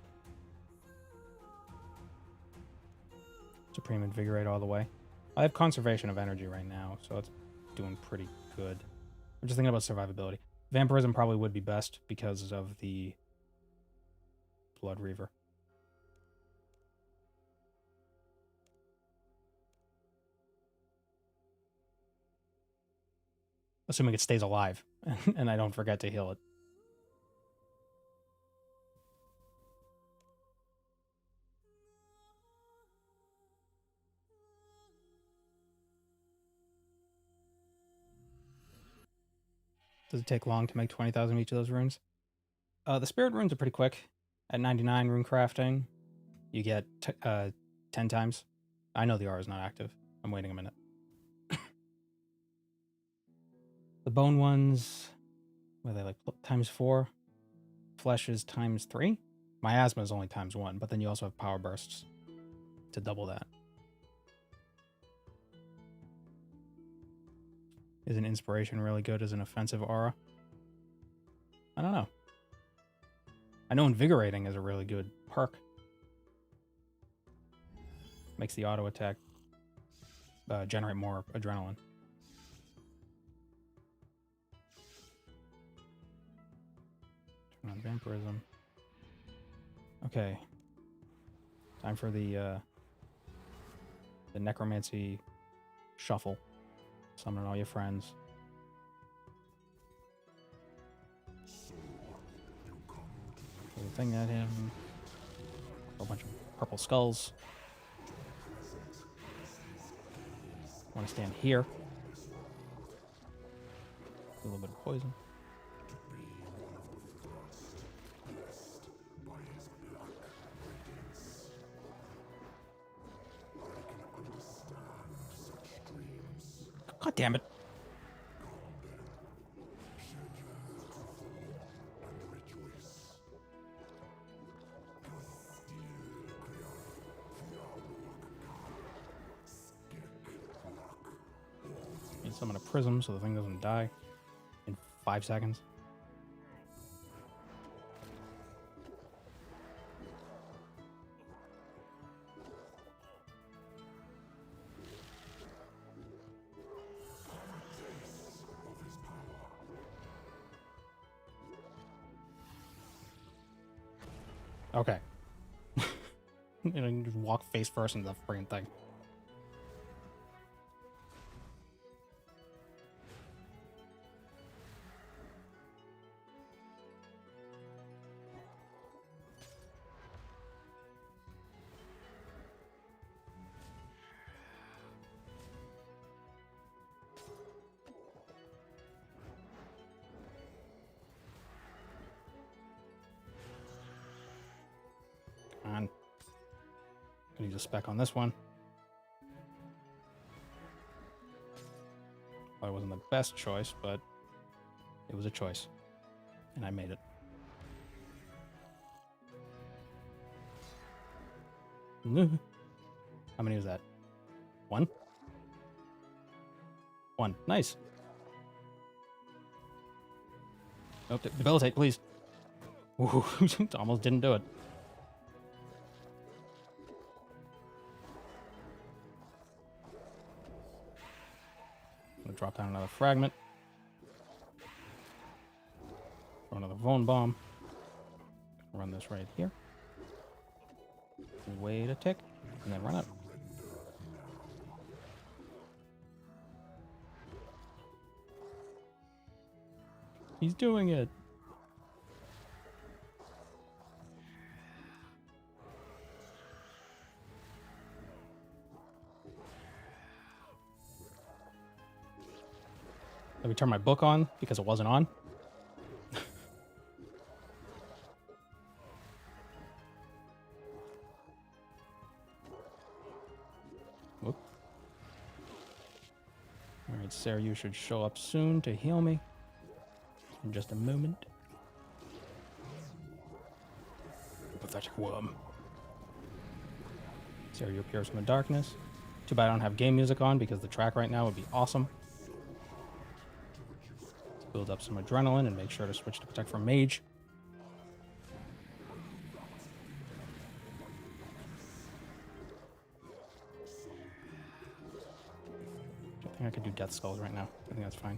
Supreme Invigorate all the way. I have conservation of energy right now, so it's doing pretty good. I'm just thinking about survivability. Vampirism probably would be best because of the Blood Reaver. Assuming it stays alive and I don't forget to heal it. Does it take long to make 20,000 of each of those runes? The spirit runes are pretty quick. At 99 rune crafting, you get 10 times. I know the aura is not active. I'm waiting a minute. The bone ones, what are they like ×4? Flesh is ×3. Miasma is only ×1, but then you also have power bursts to double that. Is an inspiration really good as an offensive aura? I don't know. I know invigorating is a really good perk. Makes the auto attack generate more adrenaline. Turn on vampirism. Okay. Time for the necromancy shuffle. Summon all your friends. Throw the thing at him. A whole bunch of purple skulls. Want to stand here. A little bit of poison. God damn it. Need summon a prism so the thing doesn't die in 5 seconds. Okay. You know, you just walk face first into the friggin' thing. On. Gonna use a spec on this one. Probably wasn't the best choice, but it was a choice. And I made it. How many was that? 1? 1. Nice. Nope, debilitate, please. Ooh, almost didn't do it. I'm gonna drop down another fragment. Throw another Vone Bomb. Run this right here. Wait a tick, and then run it. He's doing it. Let me turn my book on because it wasn't on. Whoop. Alright, Sarah, you should show up soon to heal me. In just a moment. Pathetic worm. Sarah, you appears from the darkness. Too bad I don't have game music on because the track right now would be awesome. Let's build up some adrenaline and make sure to switch to Protect from Mage. I think I could do Death Skulls right now. I think that's fine.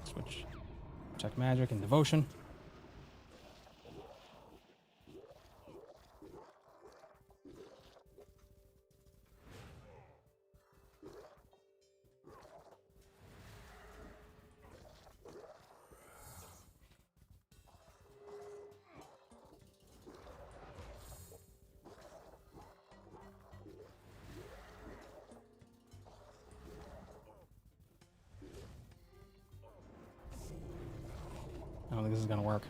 Switch. Protect Magic and Devotion. don't think this is gonna work.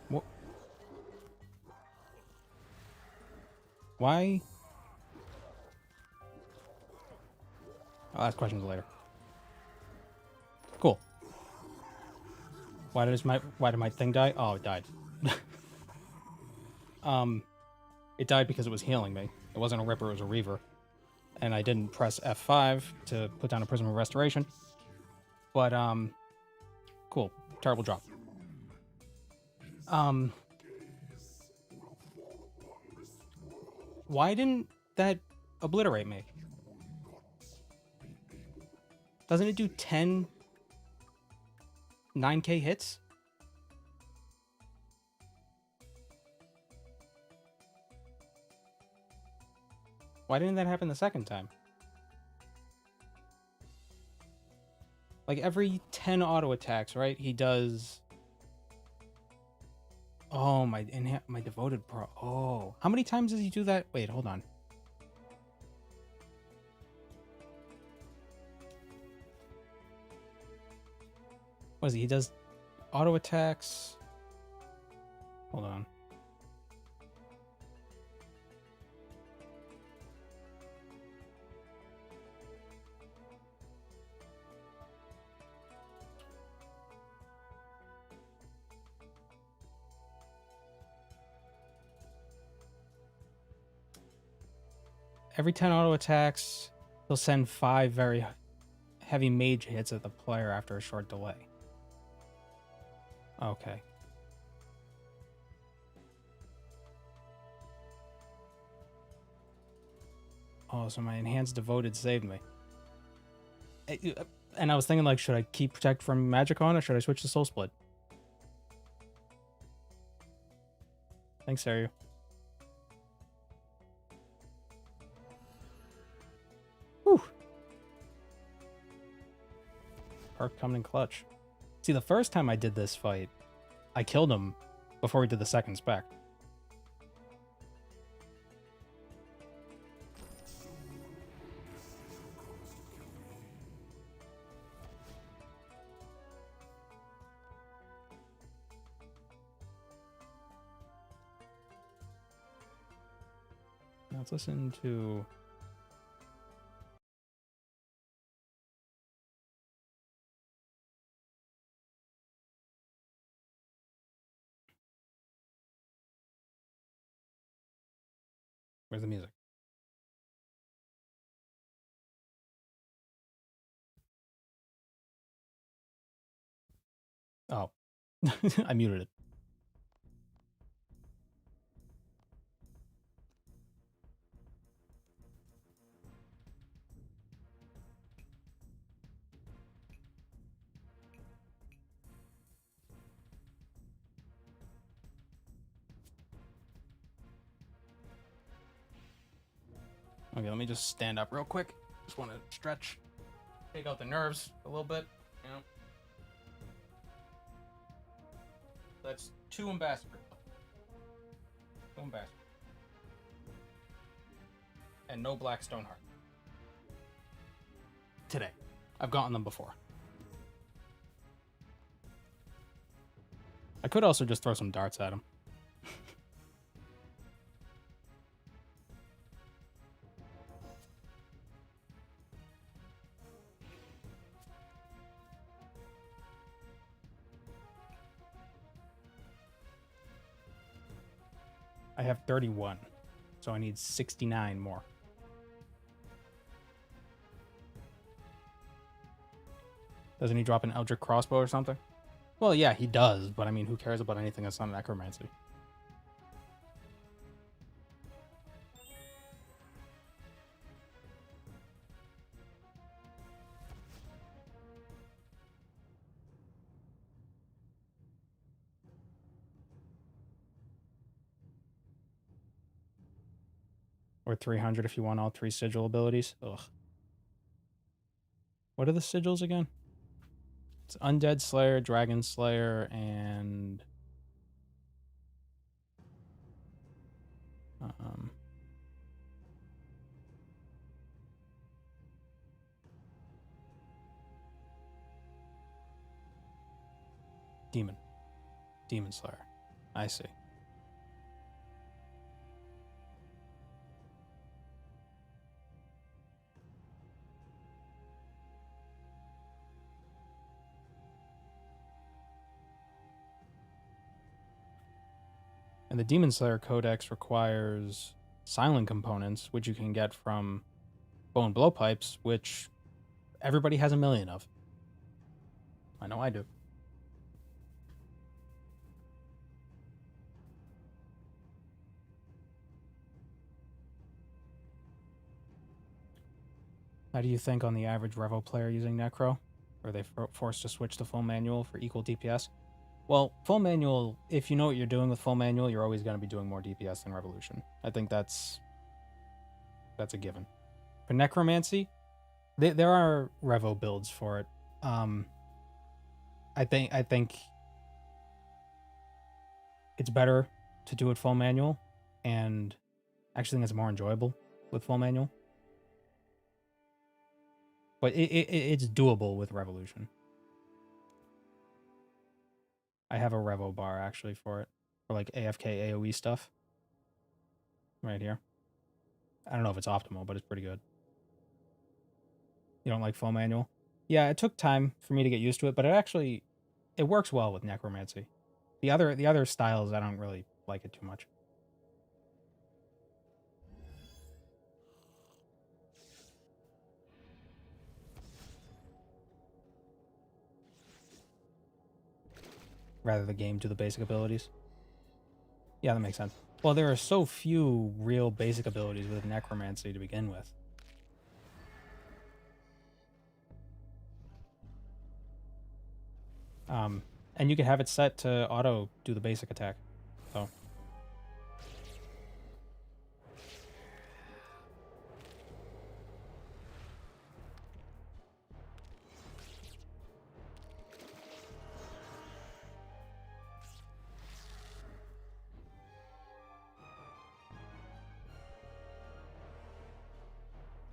What? Why? I'll ask questions later. Cool. Why did my thing die? Oh, it died. It died because it was healing me. It wasn't a Ripper, it was a Reaver. And I didn't press F5 to put down a Prism of Restoration. But, cool. Terrible drop. Why didn't that obliterate me? Doesn't it do 10 9k hits? Why didn't that happen the second time? Like every 10 auto attacks, right? He does. Oh, my devoted pro. Oh, how many times does he do that? Wait, hold on. What is he? He does auto attacks. Hold on. Every 10 auto attacks, he'll send 5 very heavy mage hits at the player after a short delay. Okay. Oh, so my enhanced devoted saved me. And I was thinking, like, should I keep protect from magic on, or should I switch to soul split? Thanks, Saru. Whew. Perk coming in clutch. See, the first time I did this fight, I killed him before we did the second spec. Now let's listen to... Where's the music? Oh. I muted it. Okay, let me just stand up real quick. Just want to stretch, take out the nerves a little bit. You know, that's 2 ambassadors. 2 ambassadors. And no black stoneheart. Today. I've gotten them before. I could also just throw some darts at him. I have 31, so I need 69 more. Doesn't he drop an Eldritch Crossbow or something? Well, yeah, he does, but I mean, who cares about anything that's not Necromancy? Or 300 if you want all 3 sigil abilities. Ugh. What are the sigils again? It's Undead Slayer, Dragon Slayer, and... Demon Slayer. I see. And the Demon Slayer codex requires silent components, which you can get from bone blowpipes, which everybody has a million of. I know I do. How do you think on the average Revo player using Necro? Are they forced to switch to full manual for equal DPS? Well, full manual, if you know what you're doing with full manual, you're always going to be doing more DPS than Revolution. I think that's a given. For Necromancy, there are Revo builds for it. I think it's better to do it full manual, and actually think it's more enjoyable with full manual. But it's doable with Revolution. I have a Revo bar actually for it, for like AFK AoE stuff. Right here. I don't know if it's optimal, but it's pretty good. You don't like full manual? Yeah, it took time for me to get used to it, but it works well with Necromancy. The other styles, I don't really like it too much. Rather the game do the basic abilities. Yeah, that makes sense. Well, there are so few real basic abilities with Necromancy to begin with. And you can have it set to auto do the basic attack. So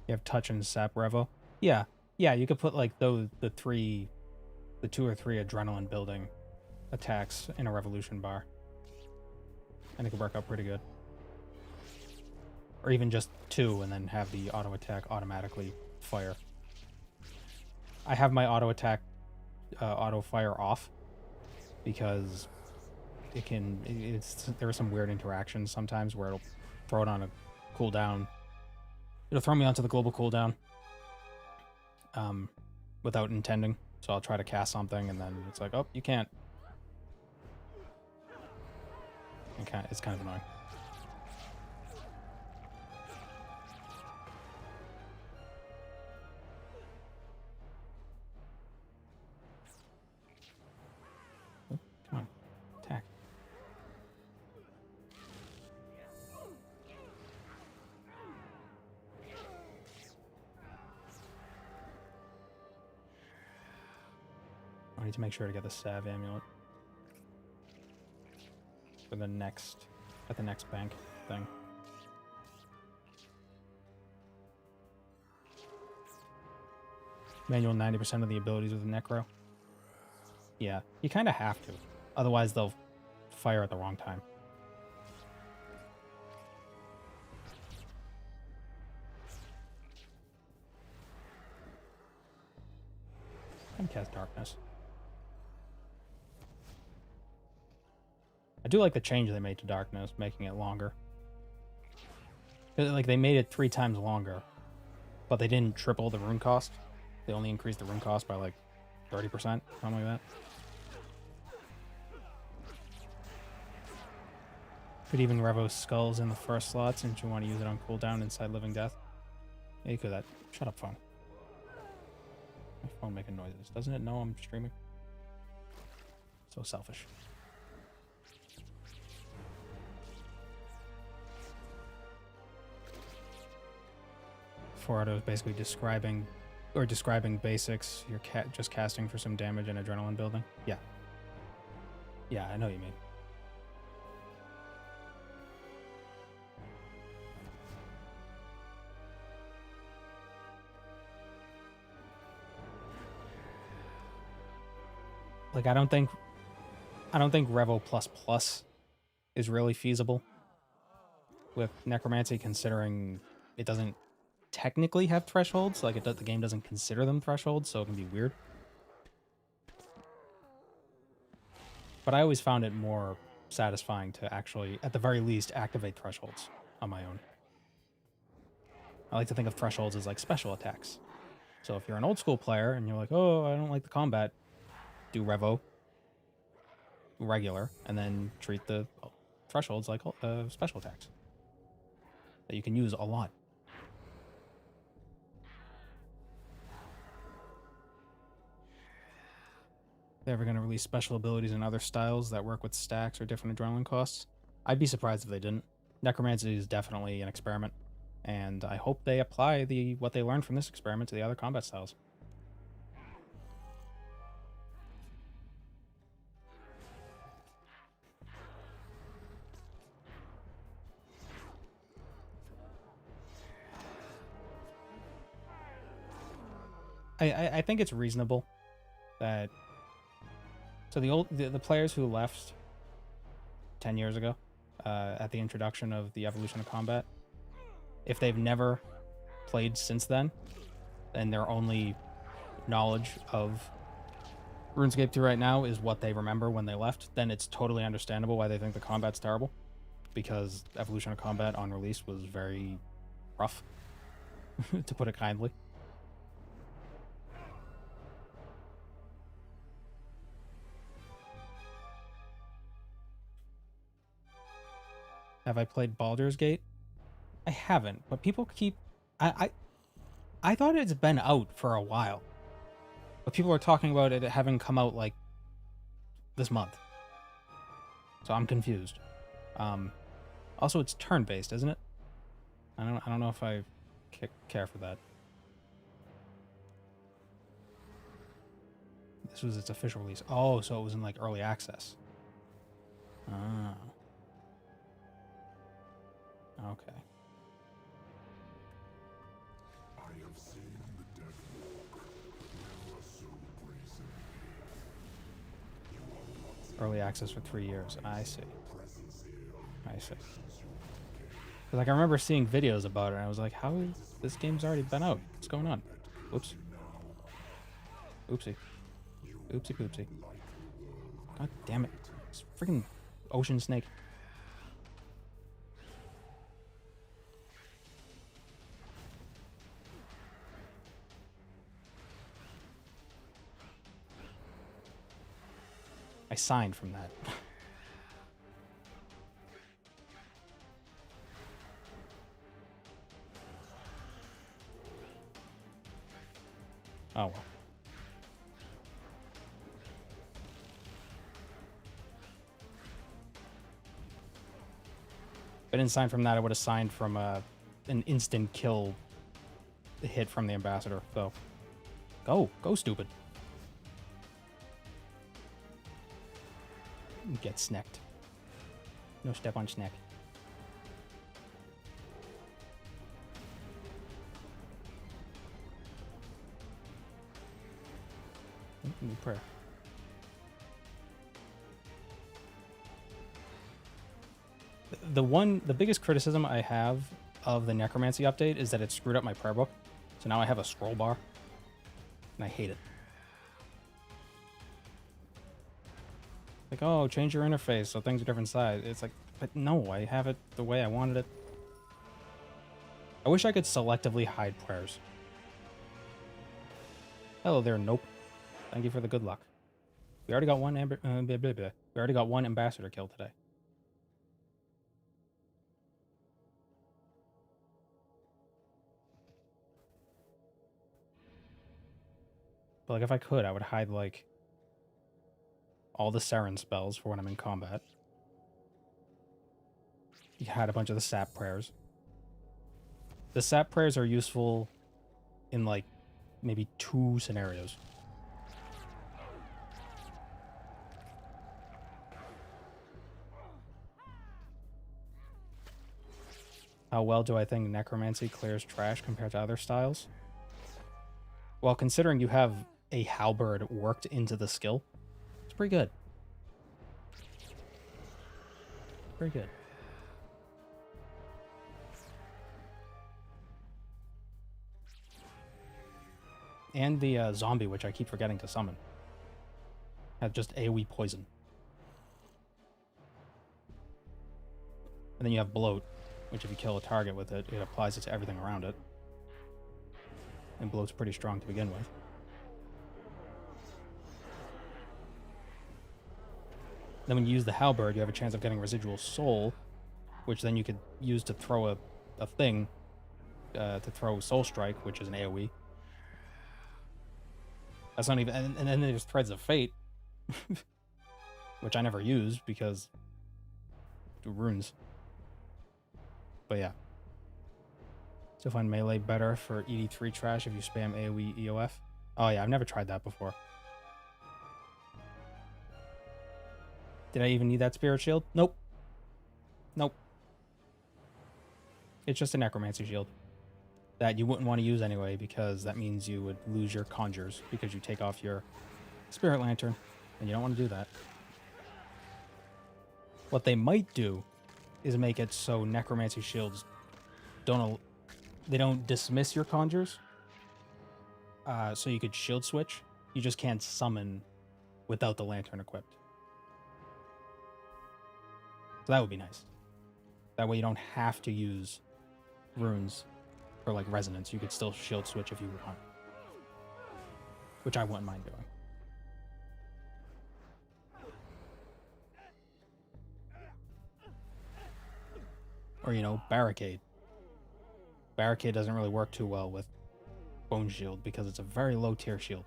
you have touch and sap revo. Yeah. Yeah, you could put like the 2 or 3 adrenaline building attacks in a revolution bar. And it could work out pretty good. Or even just 2 and then have the auto attack automatically fire. I have my auto attack auto fire off because there are some weird interactions sometimes where it'll throw it on a cooldown. It'll throw me onto the global cooldown without intending. So I'll try to cast something and then it's like, oh, you can't. It's kind of annoying. Oh, come on, attack. I need to make sure to get the Salve amulet for the next bank thing. Manual 90% of the abilities with the Necro. Yeah, you kind of have to. Otherwise, they'll fire at the wrong time. I can cast Darkness. I do like the change they made to Darkness, making it longer. Like, they made it 3 times longer, but they didn't triple the rune cost. They only increased the rune cost by like 30%, something like that. Could even revo skulls in the first slot since you want to use it on cooldown inside Living Death. Yeah, you could that. Shut up, phone. My phone making noises. Doesn't it know I'm streaming? So selfish. 4 auto is basically describing basics. You're just casting for some damage and adrenaline building. Yeah. Yeah, I know what you mean. Like, I don't think I don't think Revo plus plus is really feasible with Necromancy, considering it doesn't technically have thresholds. Like the game doesn't consider them thresholds, so it can be weird. But I always found it more satisfying to actually, at the very least, activate thresholds on my own. I like to think of thresholds as like special attacks. So if you're an old school player and you're like, oh, I don't like the combat, do Revo regular, and then treat the thresholds like special attacks that you can use a lot. They're ever going to release special abilities in other styles that work with stacks or different adrenaline costs? I'd be surprised if they didn't. Necromancy is definitely an experiment, and I hope they apply what they learned from this experiment to the other combat styles. I think it's reasonable that so the players who left 10 years ago at the introduction of the evolution of combat, if they've never played since then, and their only knowledge of RuneScape 2 right now is what they remember when they left, then it's totally understandable why they think the combat's terrible, because evolution of combat on release was very rough, to put it kindly. Have I played Baldur's Gate? I haven't, but people keep... I thought it's been out for a while, but people are talking about it having come out like this month, so I'm confused. Also, it's turn-based, isn't it? I don't know if I care for that. This was its official release. Oh, so it was in like early access. Ah. Okay. Early access for 3 years. I see. I see. Like, I remember seeing videos about it, and I was like, how is this game's already been out? What's going on? Oops. Oopsie. Oopsie poopsie. God damn it. It's freaking ocean snake. I signed from that. Oh well. If I didn't sign from that, I would have signed from an instant kill hit from the ambassador. So, go, stupid. Get snacked. No step on snack. New prayer. The biggest criticism I have of the Necromancy update is that it screwed up my prayer book. So now I have a scroll bar, and I hate it. Like, oh, change your interface so things are different size. It's like, but no, I have it the way I wanted it. I wish I could selectively hide prayers. Hello there, nope. Thank you for the good luck. We already got one we already got one ambassador kill today. But like, if I could, I would hide like all the Seren spells for when I'm in combat. You had a bunch of the sap prayers. The sap prayers are useful in like maybe 2 scenarios. How well do I think Necromancy clears trash compared to other styles? Well, considering you have a halberd worked into the skill, it's pretty good. Very good. And the zombie, which I keep forgetting to summon, have just AoE poison. And then you have bloat, which if you kill a target with it, it applies it to everything around it. And bloat's pretty strong to begin with. Then when you use the halberd, you have a chance of getting residual soul, which then you could use to throw a thing, to throw soul strike, which is an AoE. That's not even, and then there's threads of fate, which I never use because runes. But yeah. Still find melee better for ED3 trash if you spam AoE EOF. Oh yeah, I've never tried that before. Did I even need that spirit shield? Nope. Nope. It's just a necromancy shield that you wouldn't want to use anyway, because that means you would lose your conjures because you take off your spirit lantern, and you don't want to do that. What they might do is make it so necromancy shields don't dismiss your conjures. So you could shield switch. You just can't summon without the lantern equipped. So that would be nice. That way you don't have to use runes for like resonance. You could still shield switch if you want, which I wouldn't mind doing. Or, you know, barricade. Barricade doesn't really work too well with bone shield because it's a very low tier shield.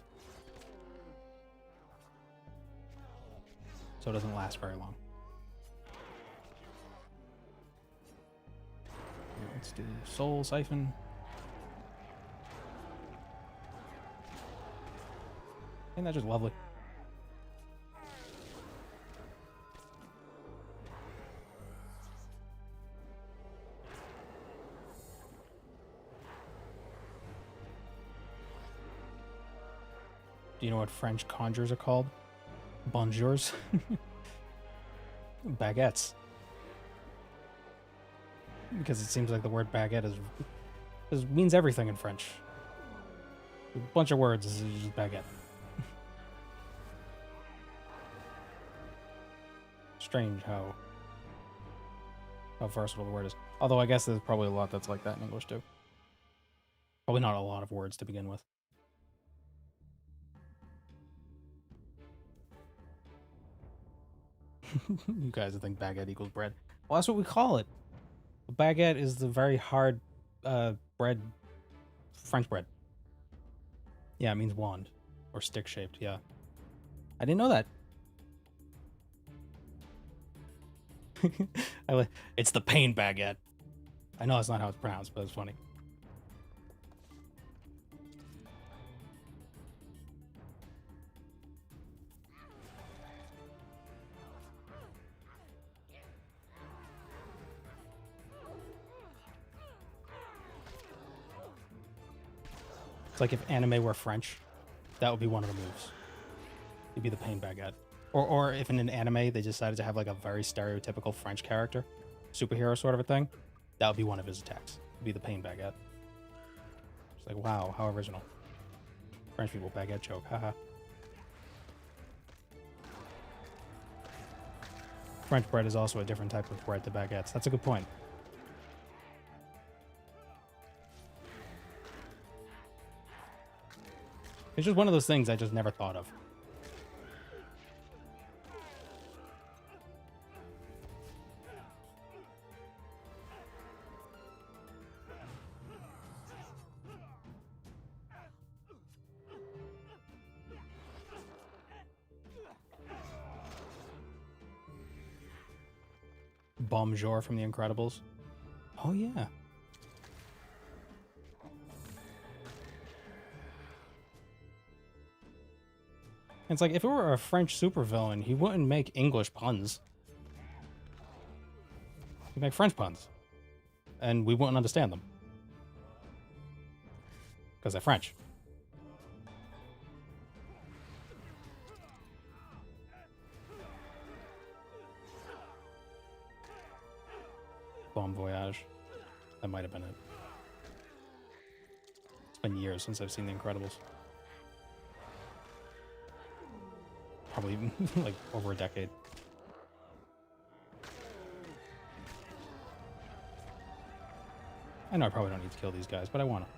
So it doesn't last very long. Let's do soul siphon. Ain't that just lovely? Do you know what French conjures are called? Bonjours. Baguettes. Because it seems like the word baguette means everything in French. A bunch of words is just baguette. Strange how versatile the word is. Although I guess there's probably a lot that's like that in English too. Probably not a lot of words to begin with. You guys think baguette equals bread. Well, that's what we call it. A baguette is the very hard bread, French bread. Yeah, it means wand or stick shaped. Yeah, I didn't know that. It's the pain baguette. I know that's not how it's pronounced, but it's funny. It's like if anime were French, that would be one of the moves. It'd be the pain baguette. Or if in an anime they decided to have like a very stereotypical French character, superhero sort of a thing, that would be one of his attacks. It'd be the pain baguette. It's like, wow, how original. French people, baguette joke, haha. French bread is also a different type of bread to baguettes. That's a good point. It's just one of those things I just never thought of. Bonjour from The Incredibles. Oh, yeah. It's like, if it were a French supervillain, he wouldn't make English puns. He'd make French puns. And we wouldn't understand them. Because they're French. Bon Voyage. That might have been it. It's been years since I've seen The Incredibles. Probably like over a decade. I know I probably don't need to kill these guys, but I want to.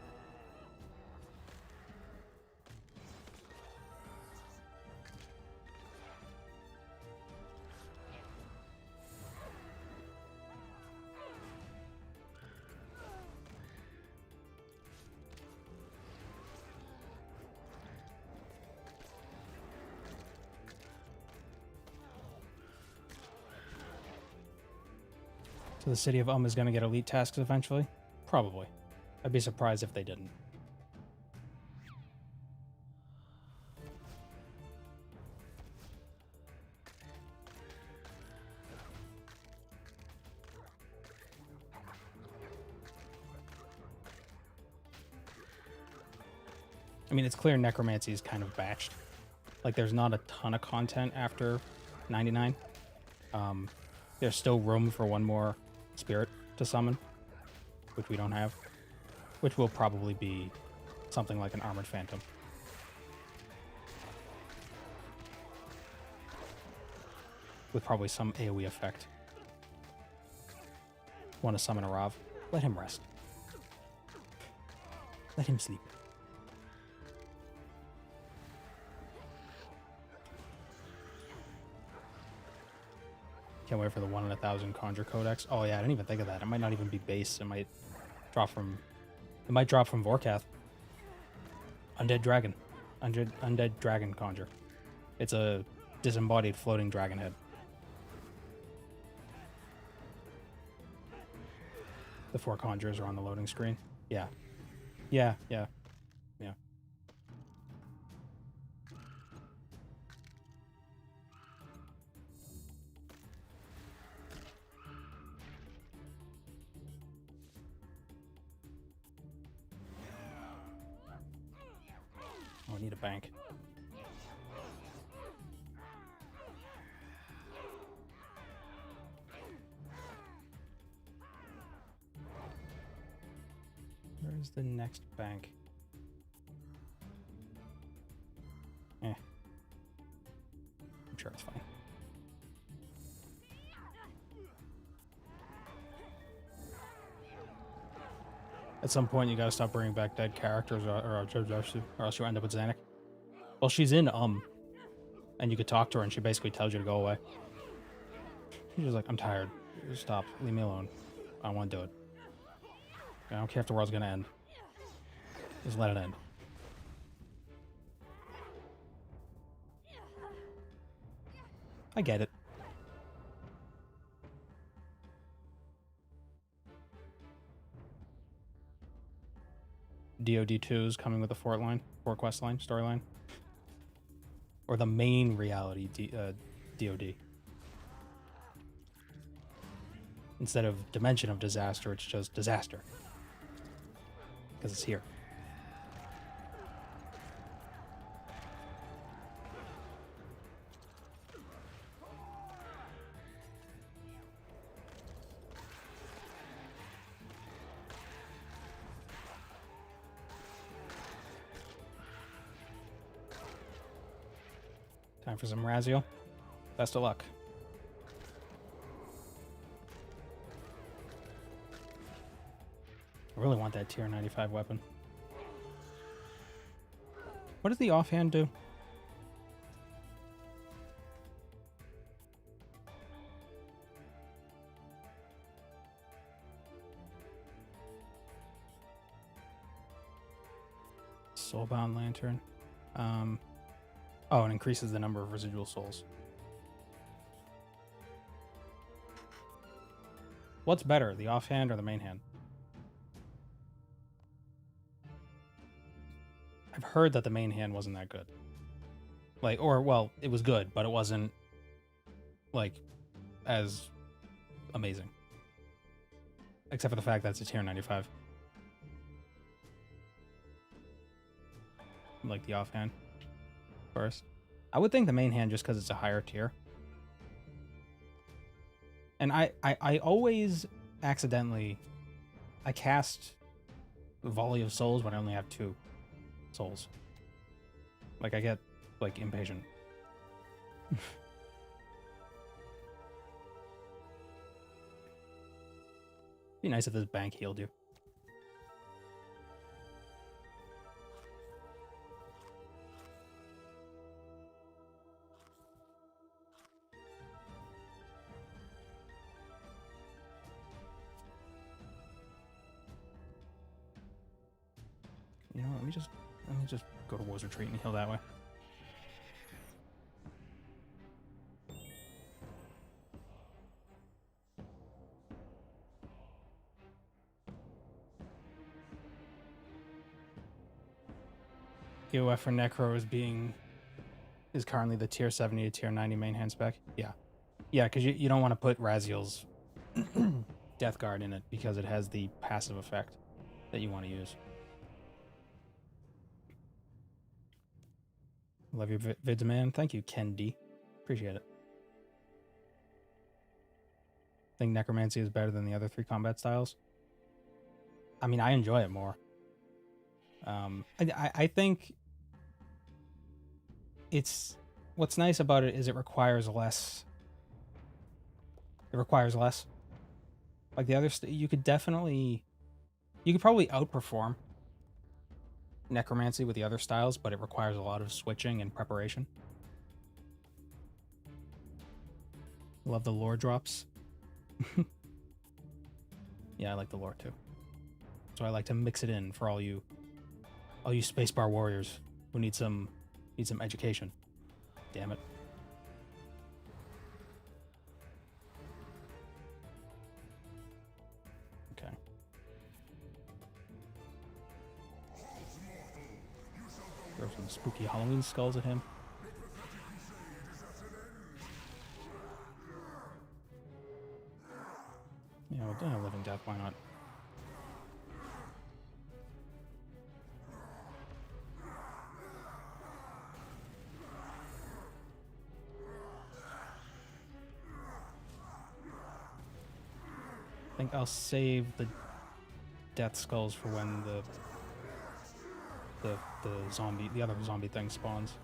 So the city of is going to get elite tasks eventually? Probably. I'd be surprised if they didn't. I mean, it's clear Necromancy is kind of batched. Like, there's not a ton of content after 99. There's still room for one more spirit to summon, which we don't have, which will probably be something like an Armored Phantom. With probably some AoE effect. Want to summon a Rav? Let him rest. Let him sleep. Can't wait for the 1 in 1,000 Conjure Codex. Oh yeah, I didn't even think of that. It might not even be base. It might drop from Vorkath. Undead Dragon. Undead Dragon Conjure. It's a disembodied floating dragon head. The 4 conjures are on the loading screen. Yeah. Yeah. Oh, I need a bank. Where's the next bank? I'm sure it's fine. At some point, you gotta stop bringing back dead characters, or else you end up with Xanac. Well, she's in and you could talk to her, and she basically tells you to go away. She's just like, I'm tired. Stop. Leave me alone. I don't want to do it. I don't care if the world's gonna end. Just let it end. I get it. DOD 2 is coming with a Fort quest line, storyline. Or the main reality DOD. Instead of Dimension of Disaster, it's just Disaster. Because it's here. Time for some Raziel. Best of luck. I really want that tier 95 weapon. What does the offhand do? Soulbound Lantern. Oh, it increases the number of residual souls. What's better, the offhand or the main hand? I've heard that the main hand wasn't that good. Like, well, it was good, but it wasn't, like, as amazing. Except for the fact that it's a tier 95. Like the offhand. First. I would think the main hand just because it's a higher tier. And I always accidentally... I cast Volley of Souls when I only have 2 souls. Like, I get, like, impatient. Be nice if this bank healed you. You know, let me just go to War's Retreat and heal that way. EOF for Necro is currently the tier 70 to tier 90 main hand spec. Yeah. Yeah, because you don't want to put Raziel's Death Guard in it because it has the passive effect that you want to use. Love your vids, man. Thank you, Ken D. Appreciate it. Think Necromancy is better than the other 3 combat styles? I mean, I enjoy it more. I think it's... What's nice about it is it requires less. It requires less. Like the other... you could probably outperform Necromancy with the other styles, but it requires a lot of switching and preparation. Love the lore drops. Yeah, I like the lore too. So I like to mix it in for all you spacebar warriors who need some education. Damn it. Okay. Throw some spooky Halloween skulls at him. Yeah, we'll do a living death, why not? I think I'll save the death skulls for when the other zombie thing spawns.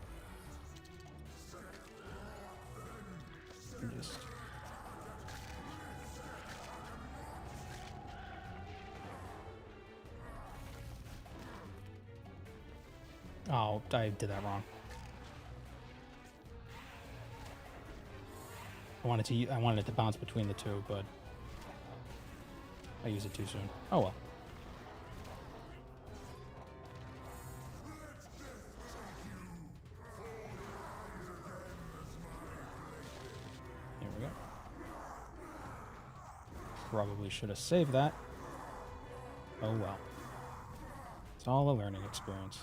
Just... Oh, I did that wrong. I wanted it to bounce between the 2, but I used it too soon. Oh well. Here we go. Probably should have saved that. Oh well. It's all a learning experience.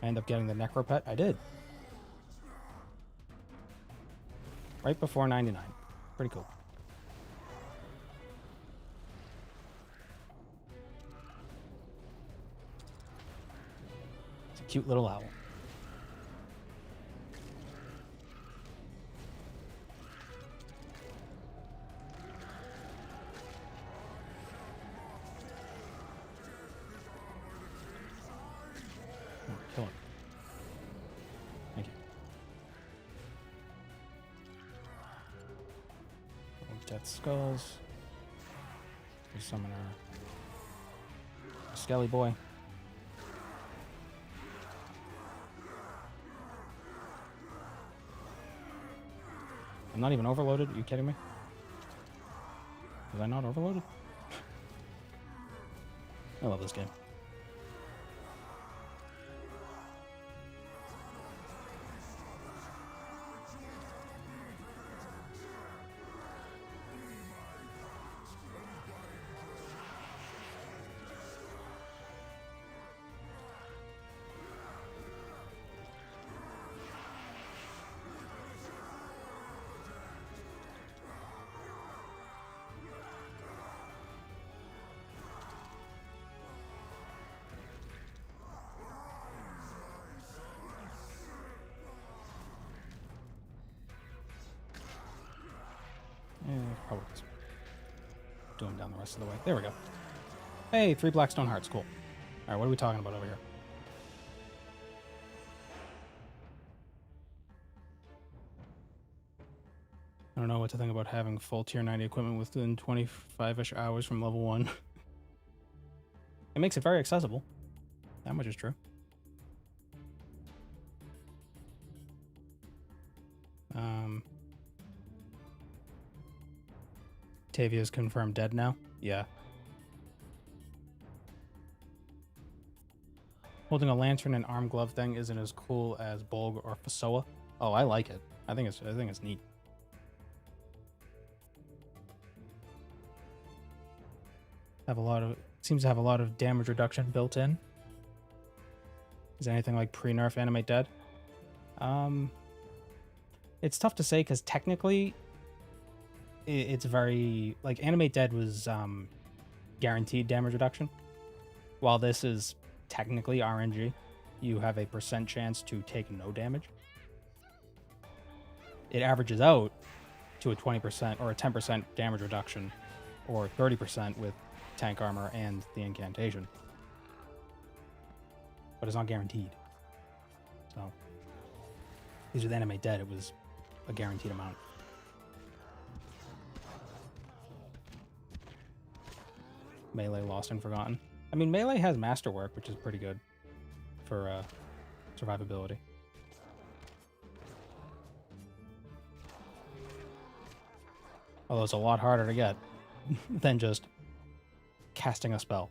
I end up getting the Necro Pet. I did. Right before 99. Pretty cool. It's a cute little owl. Kill him. Thank you. Death Skulls. We summon our Skelly Boy. I'm not even overloaded? Are you kidding me? Was I not overloaded? I love this game. Oh, do him down the rest of the way. There we go. Hey, 3 black stone hearts. Cool. All right, what are we talking about over here? I don't know what to think about having full tier 90 equipment within 25-ish hours from level 1. It makes it very accessible. That much is true. Tavia's confirmed dead now? Yeah. Holding a lantern and arm glove thing isn't as cool as Bolg or Fasoa. Oh, I like it. I think it's neat. Seems to have a lot of damage reduction built in. Is anything like pre-nerf animate dead? It's tough to say because technically it's very like animate dead was guaranteed damage reduction, while this is technically RNG. You have a % chance to take no damage. It averages out to a 20% or a 10% damage reduction, or 30% with tank armor and the incantation, but it's not guaranteed. So at least with animate dead, it was a guaranteed amount. Melee lost and forgotten. I mean, melee has masterwork, which is pretty good for survivability. Although it's a lot harder to get than just casting a spell.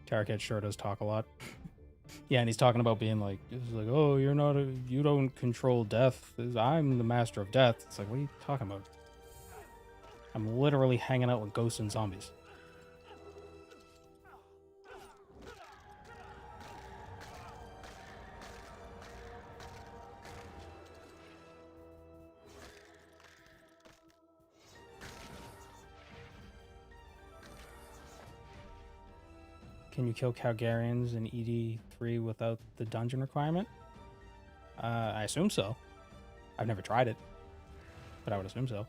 Tarakat sure does talk a lot. Yeah, and he's talking about being like, oh, you don't control death. I'm the master of death. It's like, what are you talking about? I'm literally hanging out with ghosts and zombies. Can you kill Calgarians in ED3 without the dungeon requirement? I assume so. I've never tried it, but I would assume so.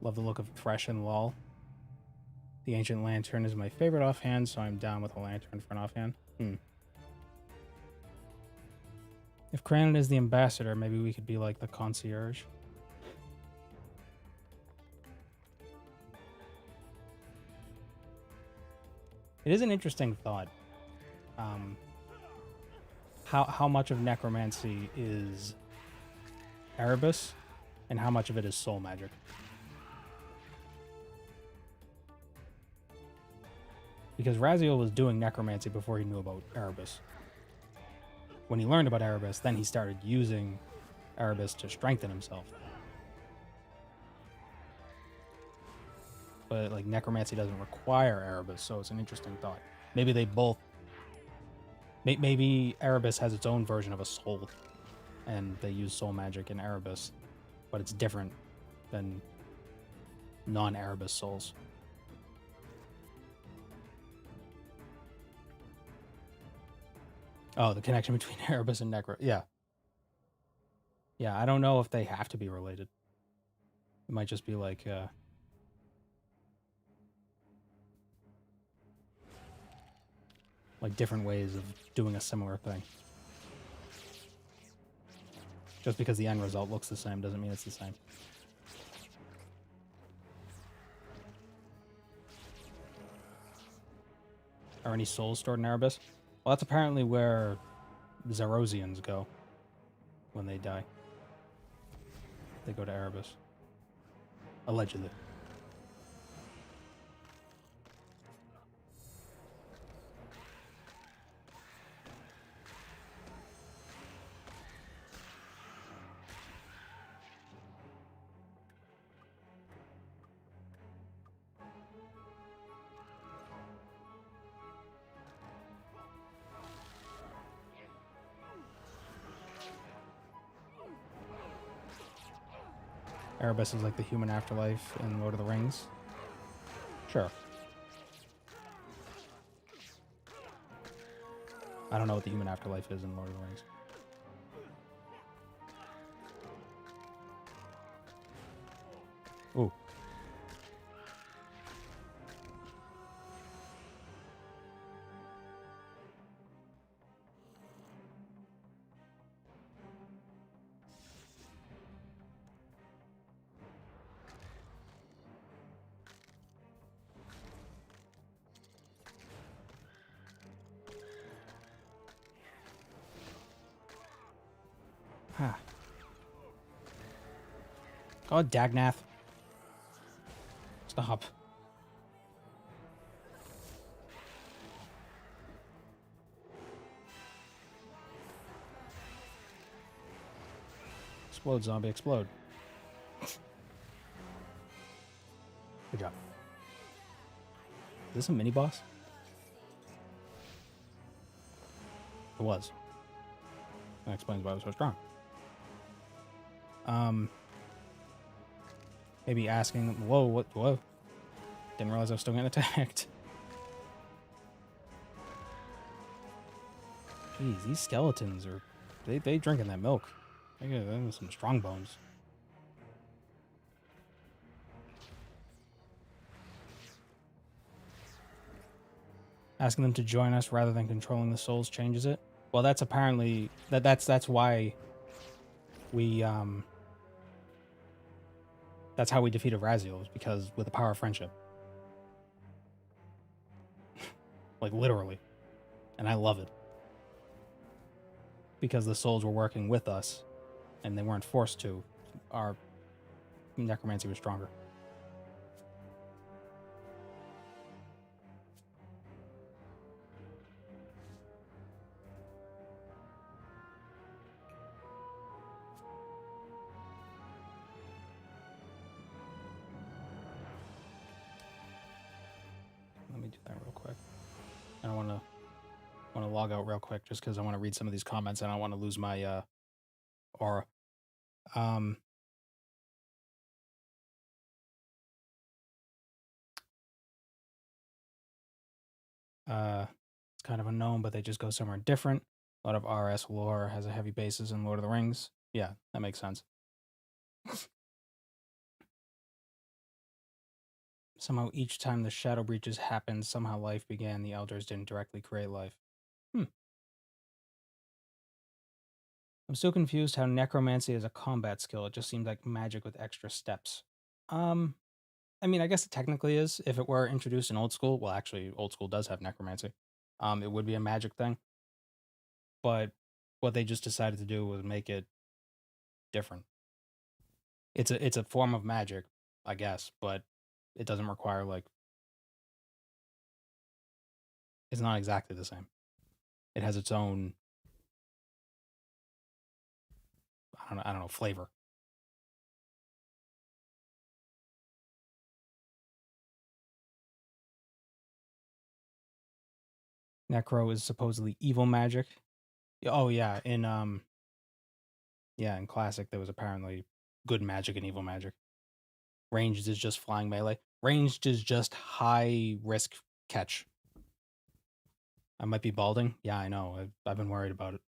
Love the look of Thresh and Lull. The Ancient Lantern is my favorite offhand, so I'm down with a lantern for an offhand. If Cranon is the ambassador, maybe we could be like the concierge. It is an interesting thought. How much of necromancy is Erebus, and how much of it is soul magic? Because Raziel was doing necromancy before he knew about Erebus. When he learned about Erebus, then he started using Erebus to strengthen himself. But like necromancy doesn't require Erebus, so it's an interesting thought. Maybe they both... Maybe Erebus has its own version of a soul, and they use soul magic in Erebus, but it's different than non-Erebus souls. Oh, the connection between Erebus and Necro. Yeah. Yeah, I don't know if they have to be related. It might just be like... like different ways of doing a similar thing. Just because the end result looks the same doesn't mean it's the same. Are any souls stored in Erebus? Well, that's apparently where Zerosians go when they die. They go to Erebus. Allegedly. Erebus is like the human afterlife in Lord of the Rings. Sure. I don't know what the human afterlife is in Lord of the Rings. Ooh. Ha. God, Dagnath. Stop. Explode, zombie, explode. Good job. Is this a mini boss? It was. That explains why it was so strong. Maybe asking them, whoa, what, whoa. Didn't realize I was still getting attacked. Jeez, these skeletons are, they drinking that milk. They got some strong bones. Asking them to join us rather than controlling the souls changes it. Well, that's apparently that's why we that's how we defeated Raziel, is because with the power of friendship. Like literally. And I love it. Because the souls were working with us and they weren't forced to. Our necromancy was stronger. Let me do that real quick. I don't want to log out real quick just because I want to read some of these comments and I don't want to lose my aura. It's kind of unknown, but they just go somewhere different. A lot of RS lore has a heavy basis in Lord of the Rings. Yeah, that makes sense. Somehow each time the shadow breaches happened, somehow life began. The elders didn't directly create life. I'm still confused how necromancy is a combat skill. It just seems like magic with extra steps. I mean, I guess it technically is. If it were introduced in old school, well, actually, old school does have necromancy. It would be a magic thing. But what they just decided to do was make it different. It's a form of magic, I guess, but it doesn't require like it's not exactly the same. It has its own I don't know, flavor. Necro is supposedly evil magic. Oh yeah, in classic there was apparently good magic and evil magic. Ranged is just flying melee. Ranged is just high risk catch. I might be balding. Yeah, I know. I've been worried about it.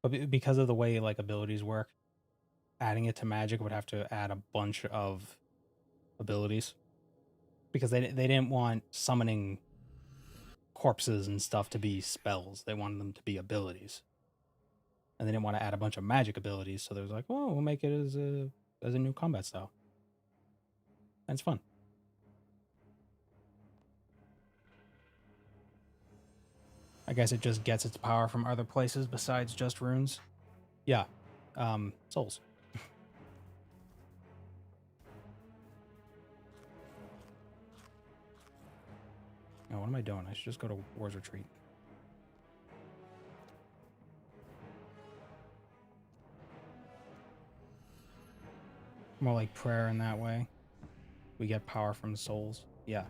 But because of the way like abilities work, adding it to magic would have to add a bunch of abilities because they didn't want summoning corpses and stuff to be spells. They wanted them to be abilities, and they didn't want to add a bunch of magic abilities. So they was like, "Oh, we'll make it as a new combat style." And it's fun. I guess it just gets its power from other places besides just runes. Yeah, souls. Oh, what am I doing? I should just go to War's Retreat. More like prayer in that way. We get power from souls. Yeah.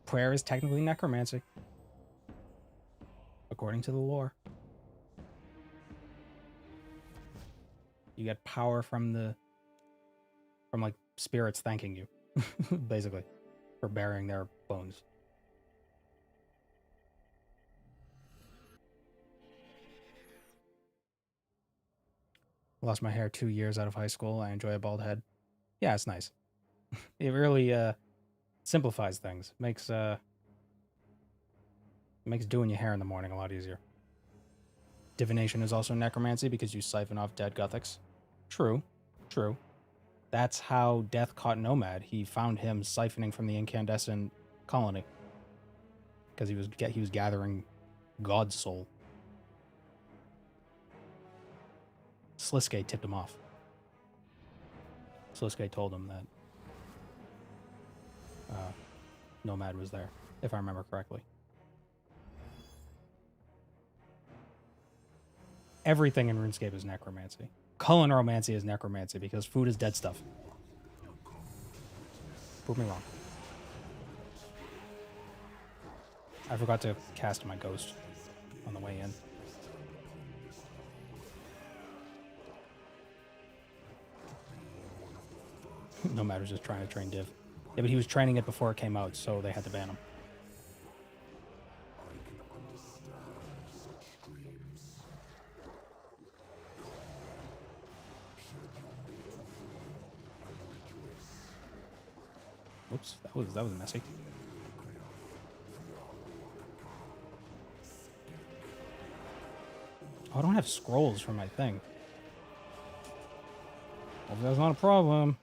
Prayer is technically necromancy. According to the lore. You get power from like spirits thanking you. Basically. For burying their bones. Lost my hair 2 years out of high school. I enjoy a bald head. Yeah, it's nice. It really simplifies things. Makes doing your hair in the morning a lot easier. Divination is also necromancy because you siphon off dead Gothics. True. True. That's how Death caught Nomad. He found him siphoning from the incandescent colony. Because he was gathering God's soul. Sliskay tipped him off. Sliskay told him that Nomad was there, if I remember correctly. Everything in RuneScape is necromancy. Culinromancy is necromancy because food is dead stuff. Prove me wrong. I forgot to cast my ghost on the way in. Nomad was just trying to train Div. Yeah, but he was training it before it came out, so they had to ban him. Whoops, that was messy. Oh, I don't have scrolls for my thing. Well, that's not a problem.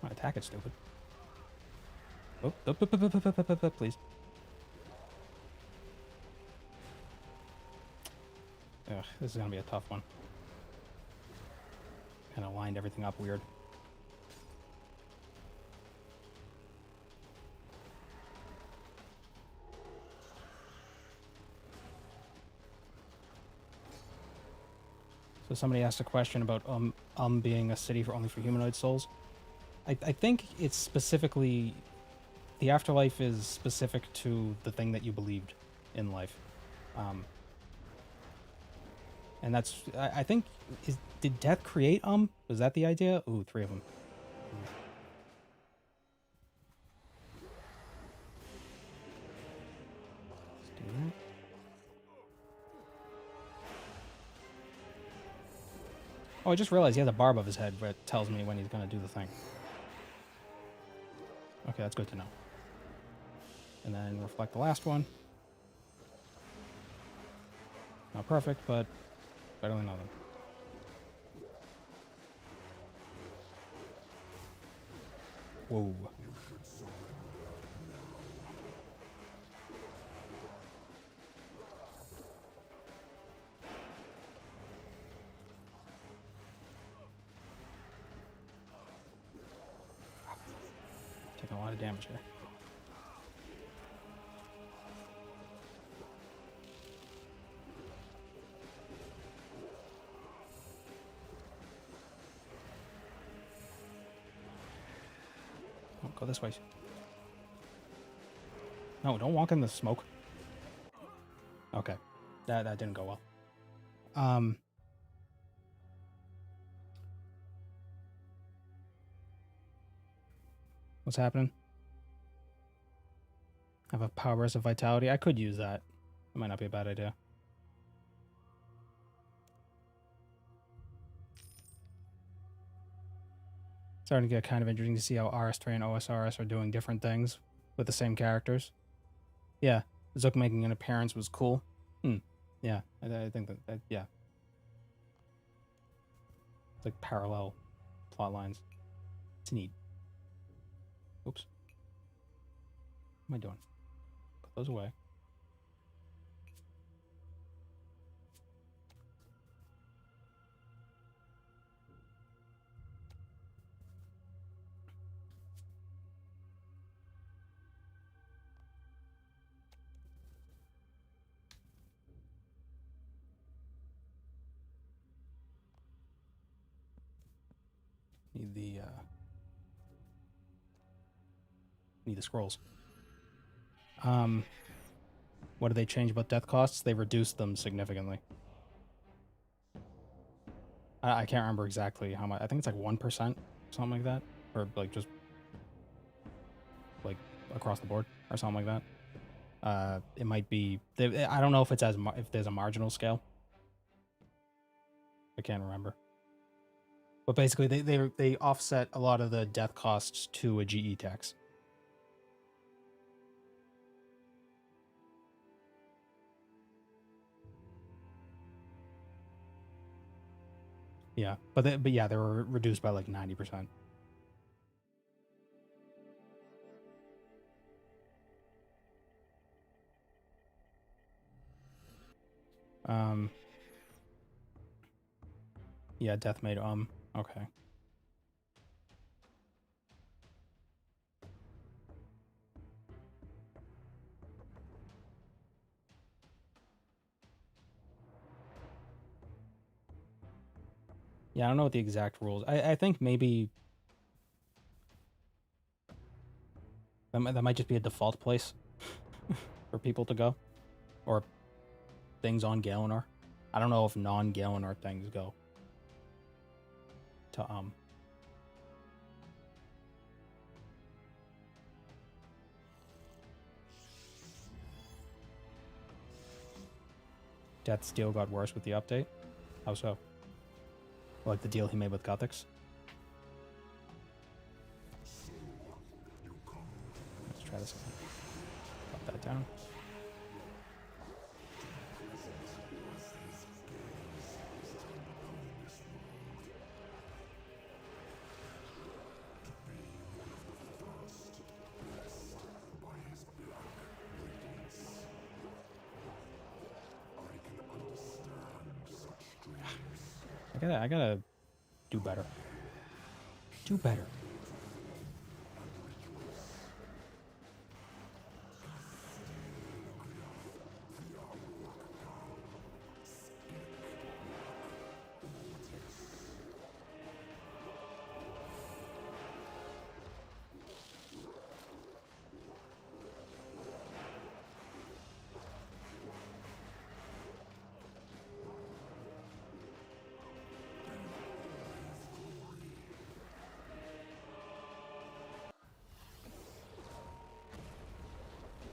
My attack is stupid. Oh, please. Ugh, this is gonna be a tough one. Kind of lined everything up weird. So somebody asked a question about being a city only for humanoid souls. I think it's specifically, the afterlife is specific to the thing that you believed in life. And that's, I think, did death create Was that the idea? Ooh, 3 of them. Oh, I just realized he has a bar above his head where it tells me when he's going to do the thing. Okay, that's good to know. And then reflect the last one. Not perfect, but better than nothing. Whoa. Taking a lot of damage here. Oh, go this way. No, don't walk in the smoke. Okay. That didn't go well. What's happening? I have a power burst of vitality. I could use that. It might not be a bad idea. Starting to get kind of interesting to see how RS3 and OSRS are doing different things with the same characters. Yeah, Zook making an appearance was cool. Yeah, I think that yeah. It's like parallel plot lines. It's neat. Oops. am I doing? Put those away. Need the scrolls. What did they change about death costs? They reduced them significantly. I can't remember exactly how much. I think it's like 1%, something like that, or like just like across the board or something like that. It might be. I don't know if it's if there's a marginal scale. I can't remember. But basically, they offset a lot of the death costs to a GE tax. Yeah, but yeah, they were reduced by like 90%. Yeah, death made okay. Yeah, I don't know what the exact rules. I think maybe that might just be a default place for people to go, or things on Galenar. I don't know if non-Galenar things go to Death Steel got worse with the update. How so? Like the deal he made with Codex. Let's try this again. Put that down. I gotta do better. Do better.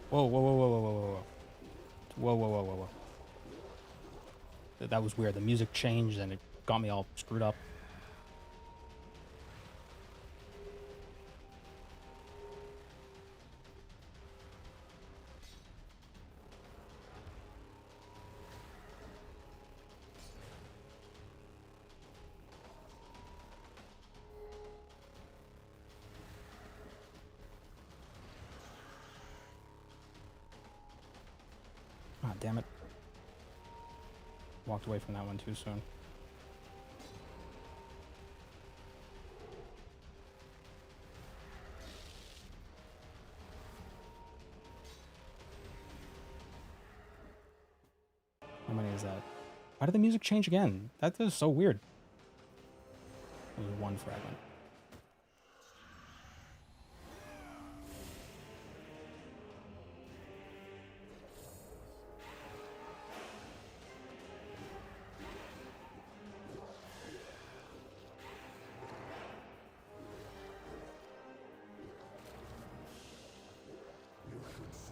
Whoa, whoa, whoa, whoa, whoa, whoa, whoa. Whoa, whoa, whoa, whoa, whoa. That was weird. The music changed and it got me all screwed up. Ah, damn it. Walked away from that one too soon. How many is that? Why did the music change again? That is so weird. It was one fragment.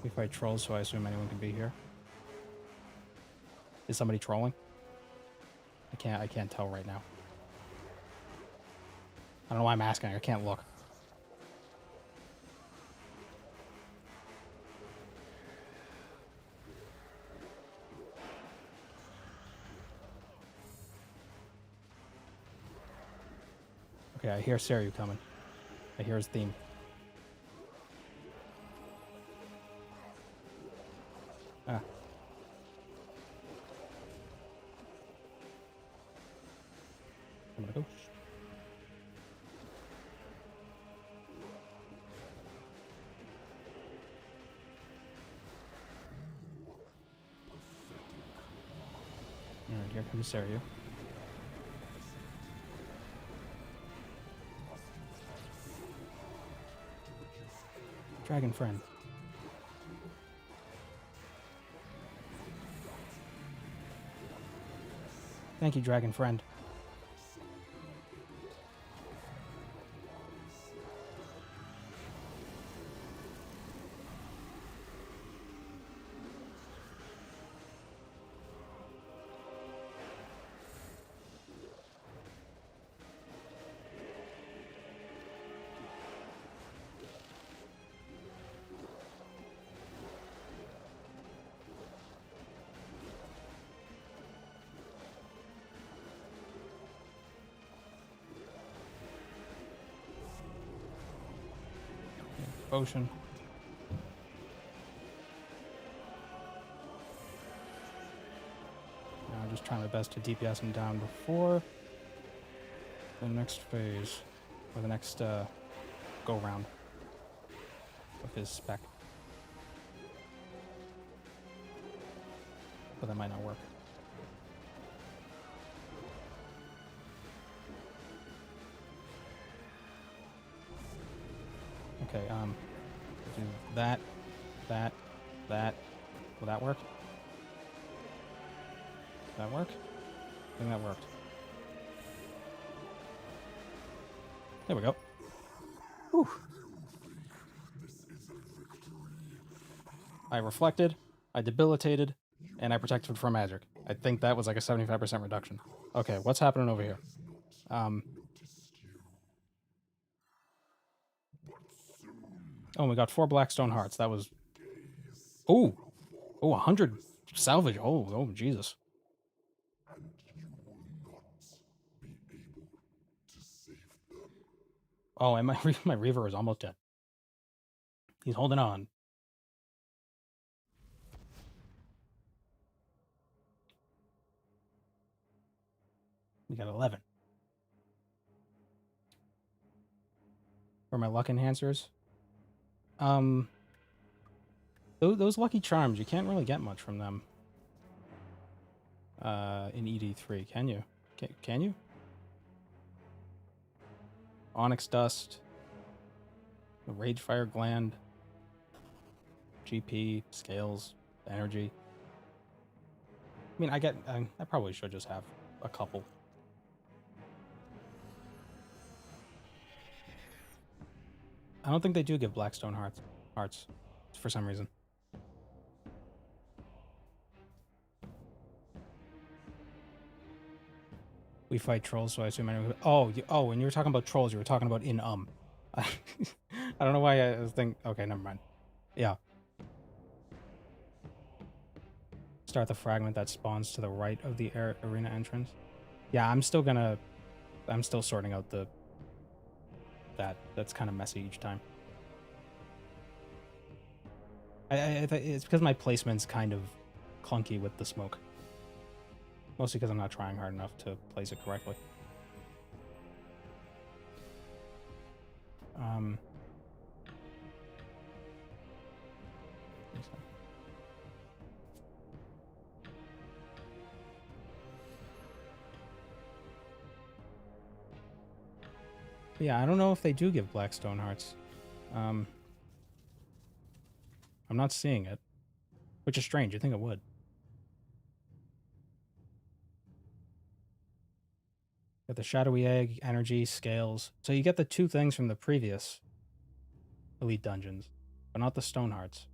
We fight trolls, so I assume anyone can be here. Is somebody trolling? I can't tell right now. I don't know why I'm asking. I can't look. Okay, I hear Seryu coming. I hear his theme. I'm gonna go. Alright, here comes Serio. Dragon friend. Thank you, dragon friend. Ocean. Now I'm just trying my best to DPS him down before the next phase, or the next go round of his spec. But that might not work. Okay, do that. Will that work? Did that work? I think that worked. There we go. Whew. I reflected, I debilitated, and I protected from magic. I think that was like a 75% reduction. Okay, what's happening over here? Oh, we got 4 Blackstone Hearts. That was... Oh! Oh, 100 salvage. Oh, Jesus. Oh, and my Reaver is almost dead. He's holding on. We got 11. For my luck enhancers. Those lucky charms, you can't really get much from them. In ED3, can you? Can you? Onyx Dust, the Ragefire Gland, GP, Scales, Energy. I mean, I probably should just have a couple. I don't think they do give Blackstone hearts for some reason. We fight trolls, so I assume anyone... Oh, when you were talking about trolls, you were talking about in I don't know why I was thinking... Okay, never mind. Yeah. Start the fragment that spawns to the right of the arena entrance. Yeah, I'm still sorting out that's kind of messy each time. It's because my placement's kind of clunky with the smoke. Mostly because I'm not trying hard enough to place it correctly. Yeah, I don't know if they do give Blackstone hearts. I'm not seeing it, which is strange. You think it would. Got the Shadowy Egg, Energy, Scales. So you get the 2 things from the previous Elite Dungeons, but not the Stone Hearts.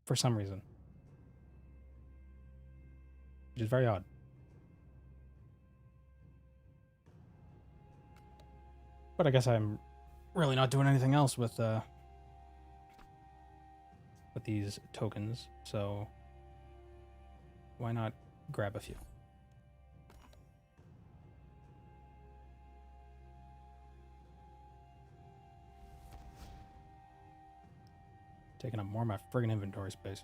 For some reason. Which is very odd. But I guess I'm really not doing anything else with these tokens, so why not grab a few? Taking up more of my friggin' inventory space.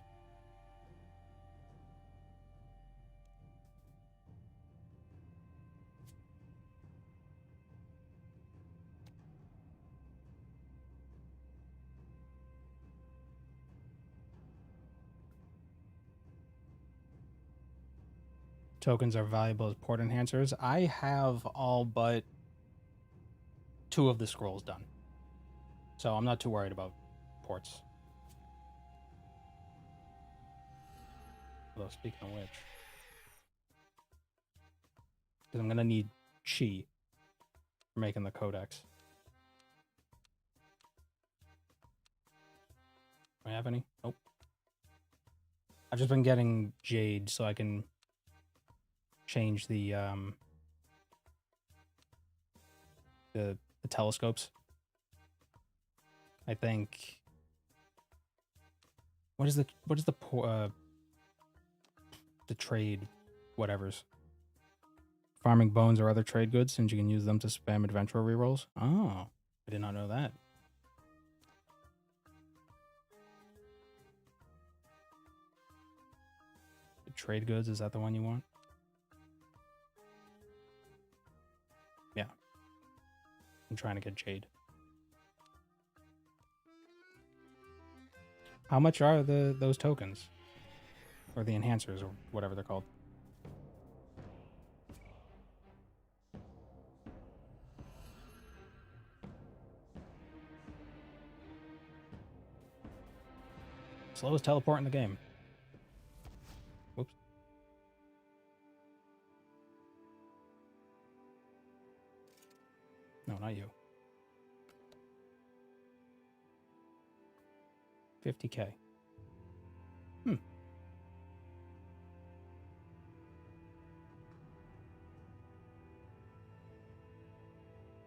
tokens are valuable as port enhancers. I have all but 2 of the scrolls done, so I'm not too worried about ports. Although, speaking of which, because I'm gonna need chi for making the codex. Do I have any? Nope. I've just been getting jade so I can change the telescopes. I think. What is the trade whatevers? Farming bones or other trade goods, since you can use them to spam adventurer rerolls. Oh, I did not know that. The trade goods, is that the one you want? Yeah. I'm trying to get jade. How much are those tokens? Or the enhancers, or whatever they're called? Slowest teleport in the game. Whoops. No, not you. 50k.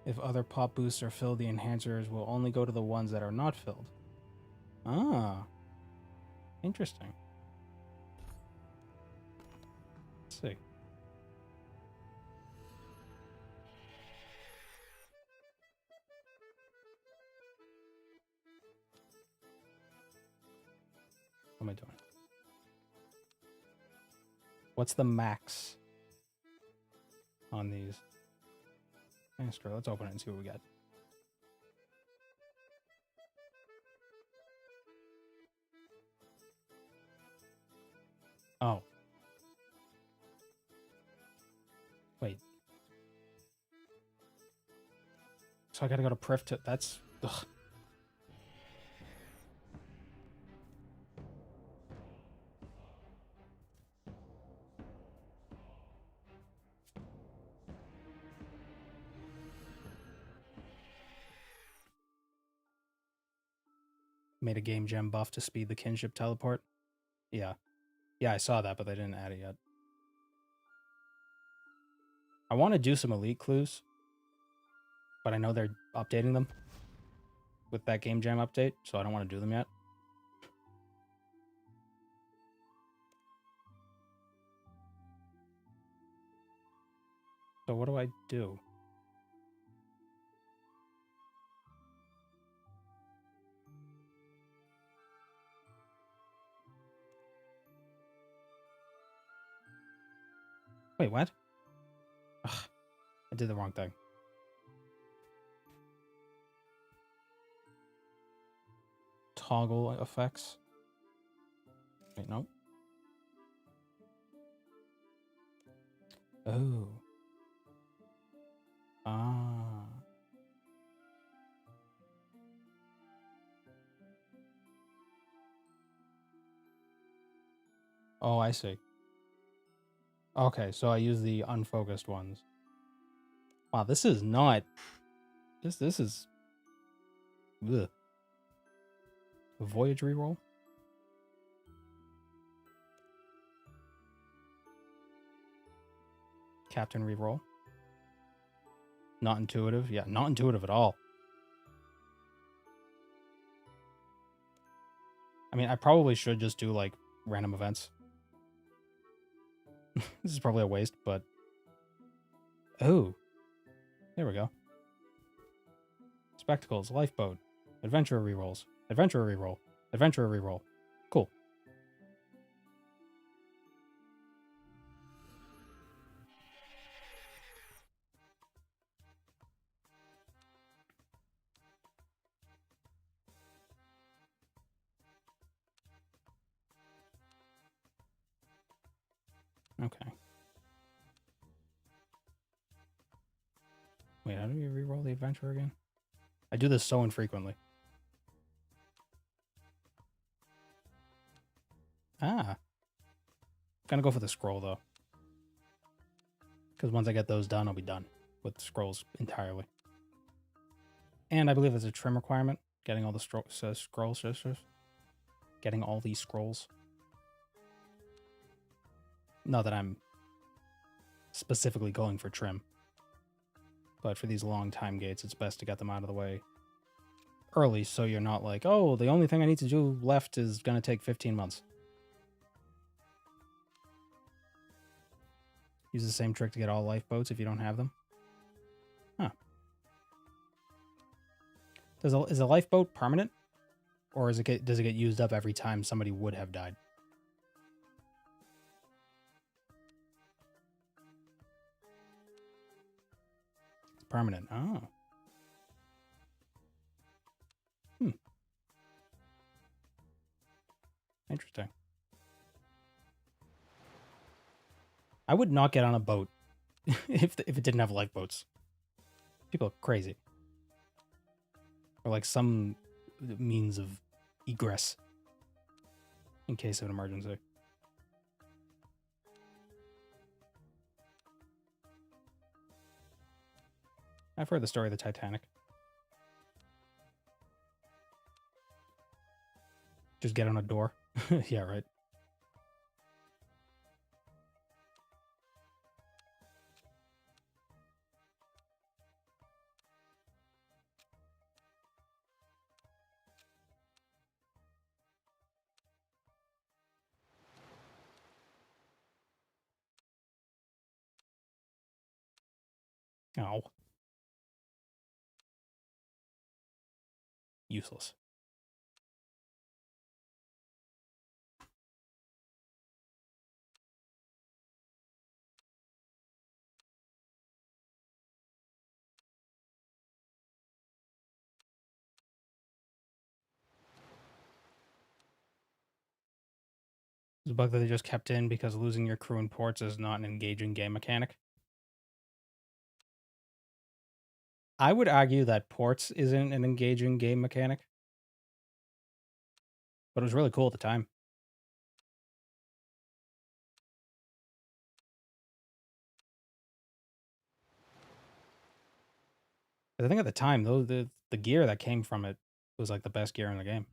If other pop boosts are filled, the enhancers will only go to the ones that are not filled. Ah. Interesting. Let's see. What am I doing? What's the max on these? Screw it, let's open it and see what we got. Oh. Wait. So I gotta go to Prif to... That's... Ugh. Made a game gem buff to speed the kinship teleport. Yeah. Yeah, I saw that, but they didn't add it yet. I want to do some elite clues, but I know they're updating them with that game jam update, so I don't want to do them yet. So what do I do? Wait, what? Ugh, I did the wrong thing. Toggle effects. Wait, no. Oh. Ah. Oh, I see. Okay, so I use the unfocused ones. Wow, this is not... This is... Ugh. A voyage reroll? Captain reroll. Not intuitive? Yeah, not intuitive at all. I mean, I probably should just do, like, random events. This is probably a waste, but... Oh. There we go. Spectacles, lifeboat, adventurer rerolls, adventurer reroll, adventurer reroll. Cool. Okay. Wait, how do you reroll the adventure again? I do this so infrequently. Ah. Gonna go for the scroll, though. Because once I get those done, I'll be done with scrolls entirely. And I believe there's a trim requirement. Getting all the scrolls. Getting all these scrolls. Not that I'm specifically going for trim. But for these long time gates, it's best to get them out of the way early so you're not like, oh, the only thing I need to do left is going to take 15 months. Use the same trick to get all lifeboats if you don't have them. Huh. Is a lifeboat permanent? Or does it get used up every time somebody would have died? It's permanent. Oh. Interesting. I would not get on a boat if it didn't have lifeboats. People are crazy. Or like some means of egress in case of an emergency. I've heard the story of the Titanic. Just get on a door. Yeah, right. Ow. Useless. It's a bug that they just kept in because losing your crew in ports is not an engaging game mechanic. I would argue that ports isn't an engaging game mechanic. But it was really cool at the time. But I think at the time, though, the gear that came from it was like the best gear in the game.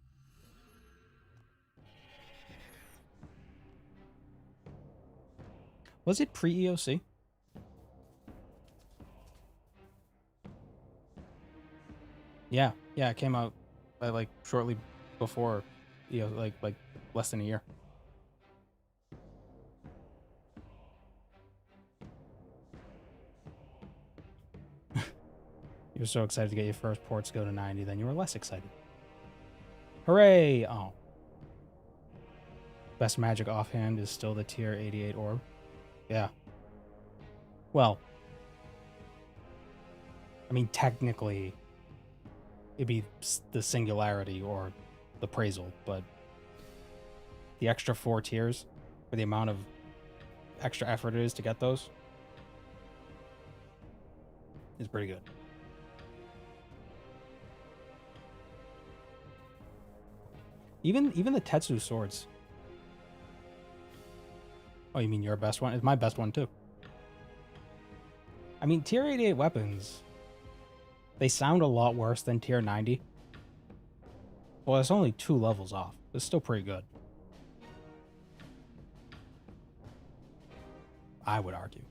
Was it pre-EOC? Yeah, it came out like shortly before, like less than a year. You were so excited to get your first ports go to 90, then you were less excited. Hooray! Oh. Best magic offhand is still the tier 88 orb. Yeah. Well, I mean, technically, it'd be the singularity or the appraisal, but the extra 4 tiers for the amount of extra effort it is to get those is pretty good. Even the Tetsu swords. Oh, you mean your best one? It's my best one too. I mean, tier 88 weapons, they sound a lot worse than tier 90. Well, it's only 2 levels off. It's still pretty good. I would argue.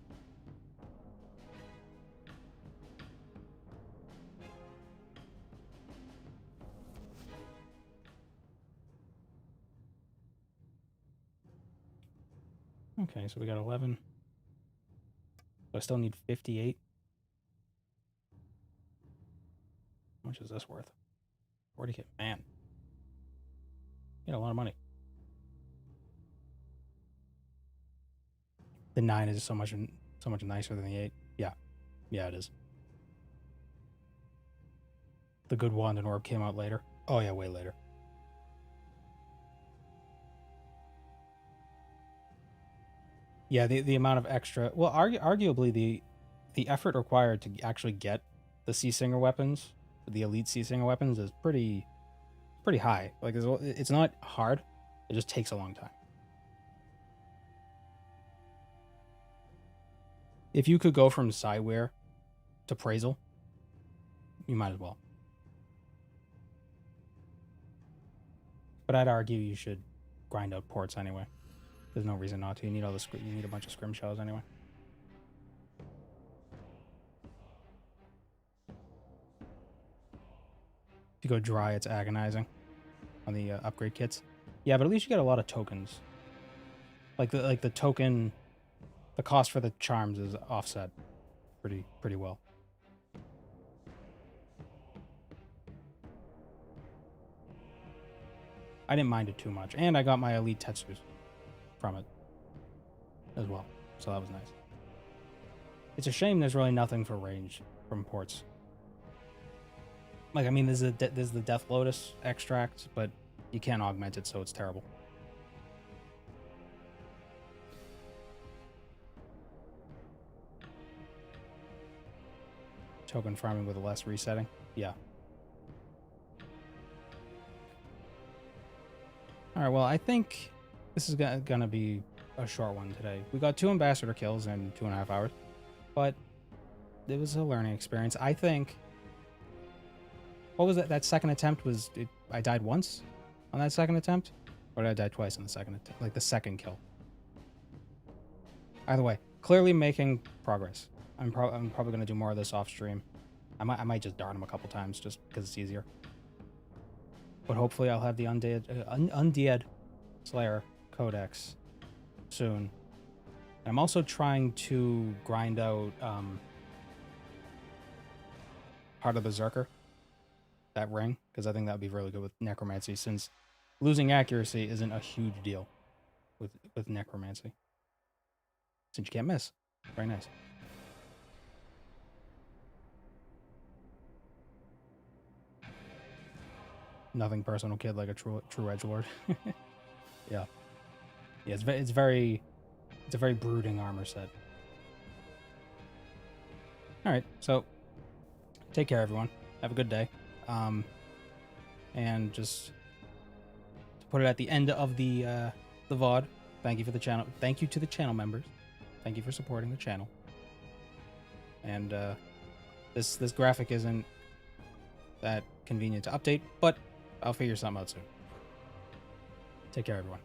Okay, so we got 11. So I still need 58. How much is this worth? 40k. Man. You get a lot of money. The 9 is so much nicer than the 8. Yeah, it is. The good wand and orb came out later. Oh yeah, way later. Yeah, the amount of extra. Well, arguably the effort required to actually get the Sea Singer weapons, the elite Sea Singer weapons, is pretty high. Like it's not hard, it just takes a long time. If you could go from Psywear to Praisal, you might as well. But I'd argue you should grind out ports anyway. There's no reason not to. You need you need a bunch of scrim shells anyway. If you go dry, it's agonizing on the upgrade kits. Yeah, but at least you get a lot of tokens. Like the token, the cost for the charms is offset pretty well. I didn't mind it too much, and I got my elite Tetsus from it as well, so that was nice. It's a shame there's really nothing for range from ports. Like, I mean, there's the Death Lotus extract, but you can't augment it, so it's terrible. Token farming with less resetting. Yeah. Alright, well, I think this is gonna be a short one today. We got 2 ambassador kills in 2.5 hours, but it was a learning experience. I think... What was that? That second attempt was... I died once on that second attempt? Or did I die twice on the second attempt? Like the second kill. Either way, clearly making progress. I'm probably going to do more of this off stream. I might just dart him a couple times just because it's easier. But hopefully I'll have the Undead Slayer codex soon. I'm also trying to grind out Heart of the Berserker, that ring, because I think that would be really good with Necromancy, since losing accuracy isn't a huge deal with Necromancy. Since you can't miss. Very nice. Nothing personal, kid, like a true edgelord. Yeah. Yeah, it's a very brooding armor set. Alright, so take care everyone. Have a good day. And just to put it at the end of the VOD, thank you for the channel. Thank you to the channel members. Thank you for supporting the channel. And this graphic isn't that convenient to update, but I'll figure something out soon. Take care, everyone.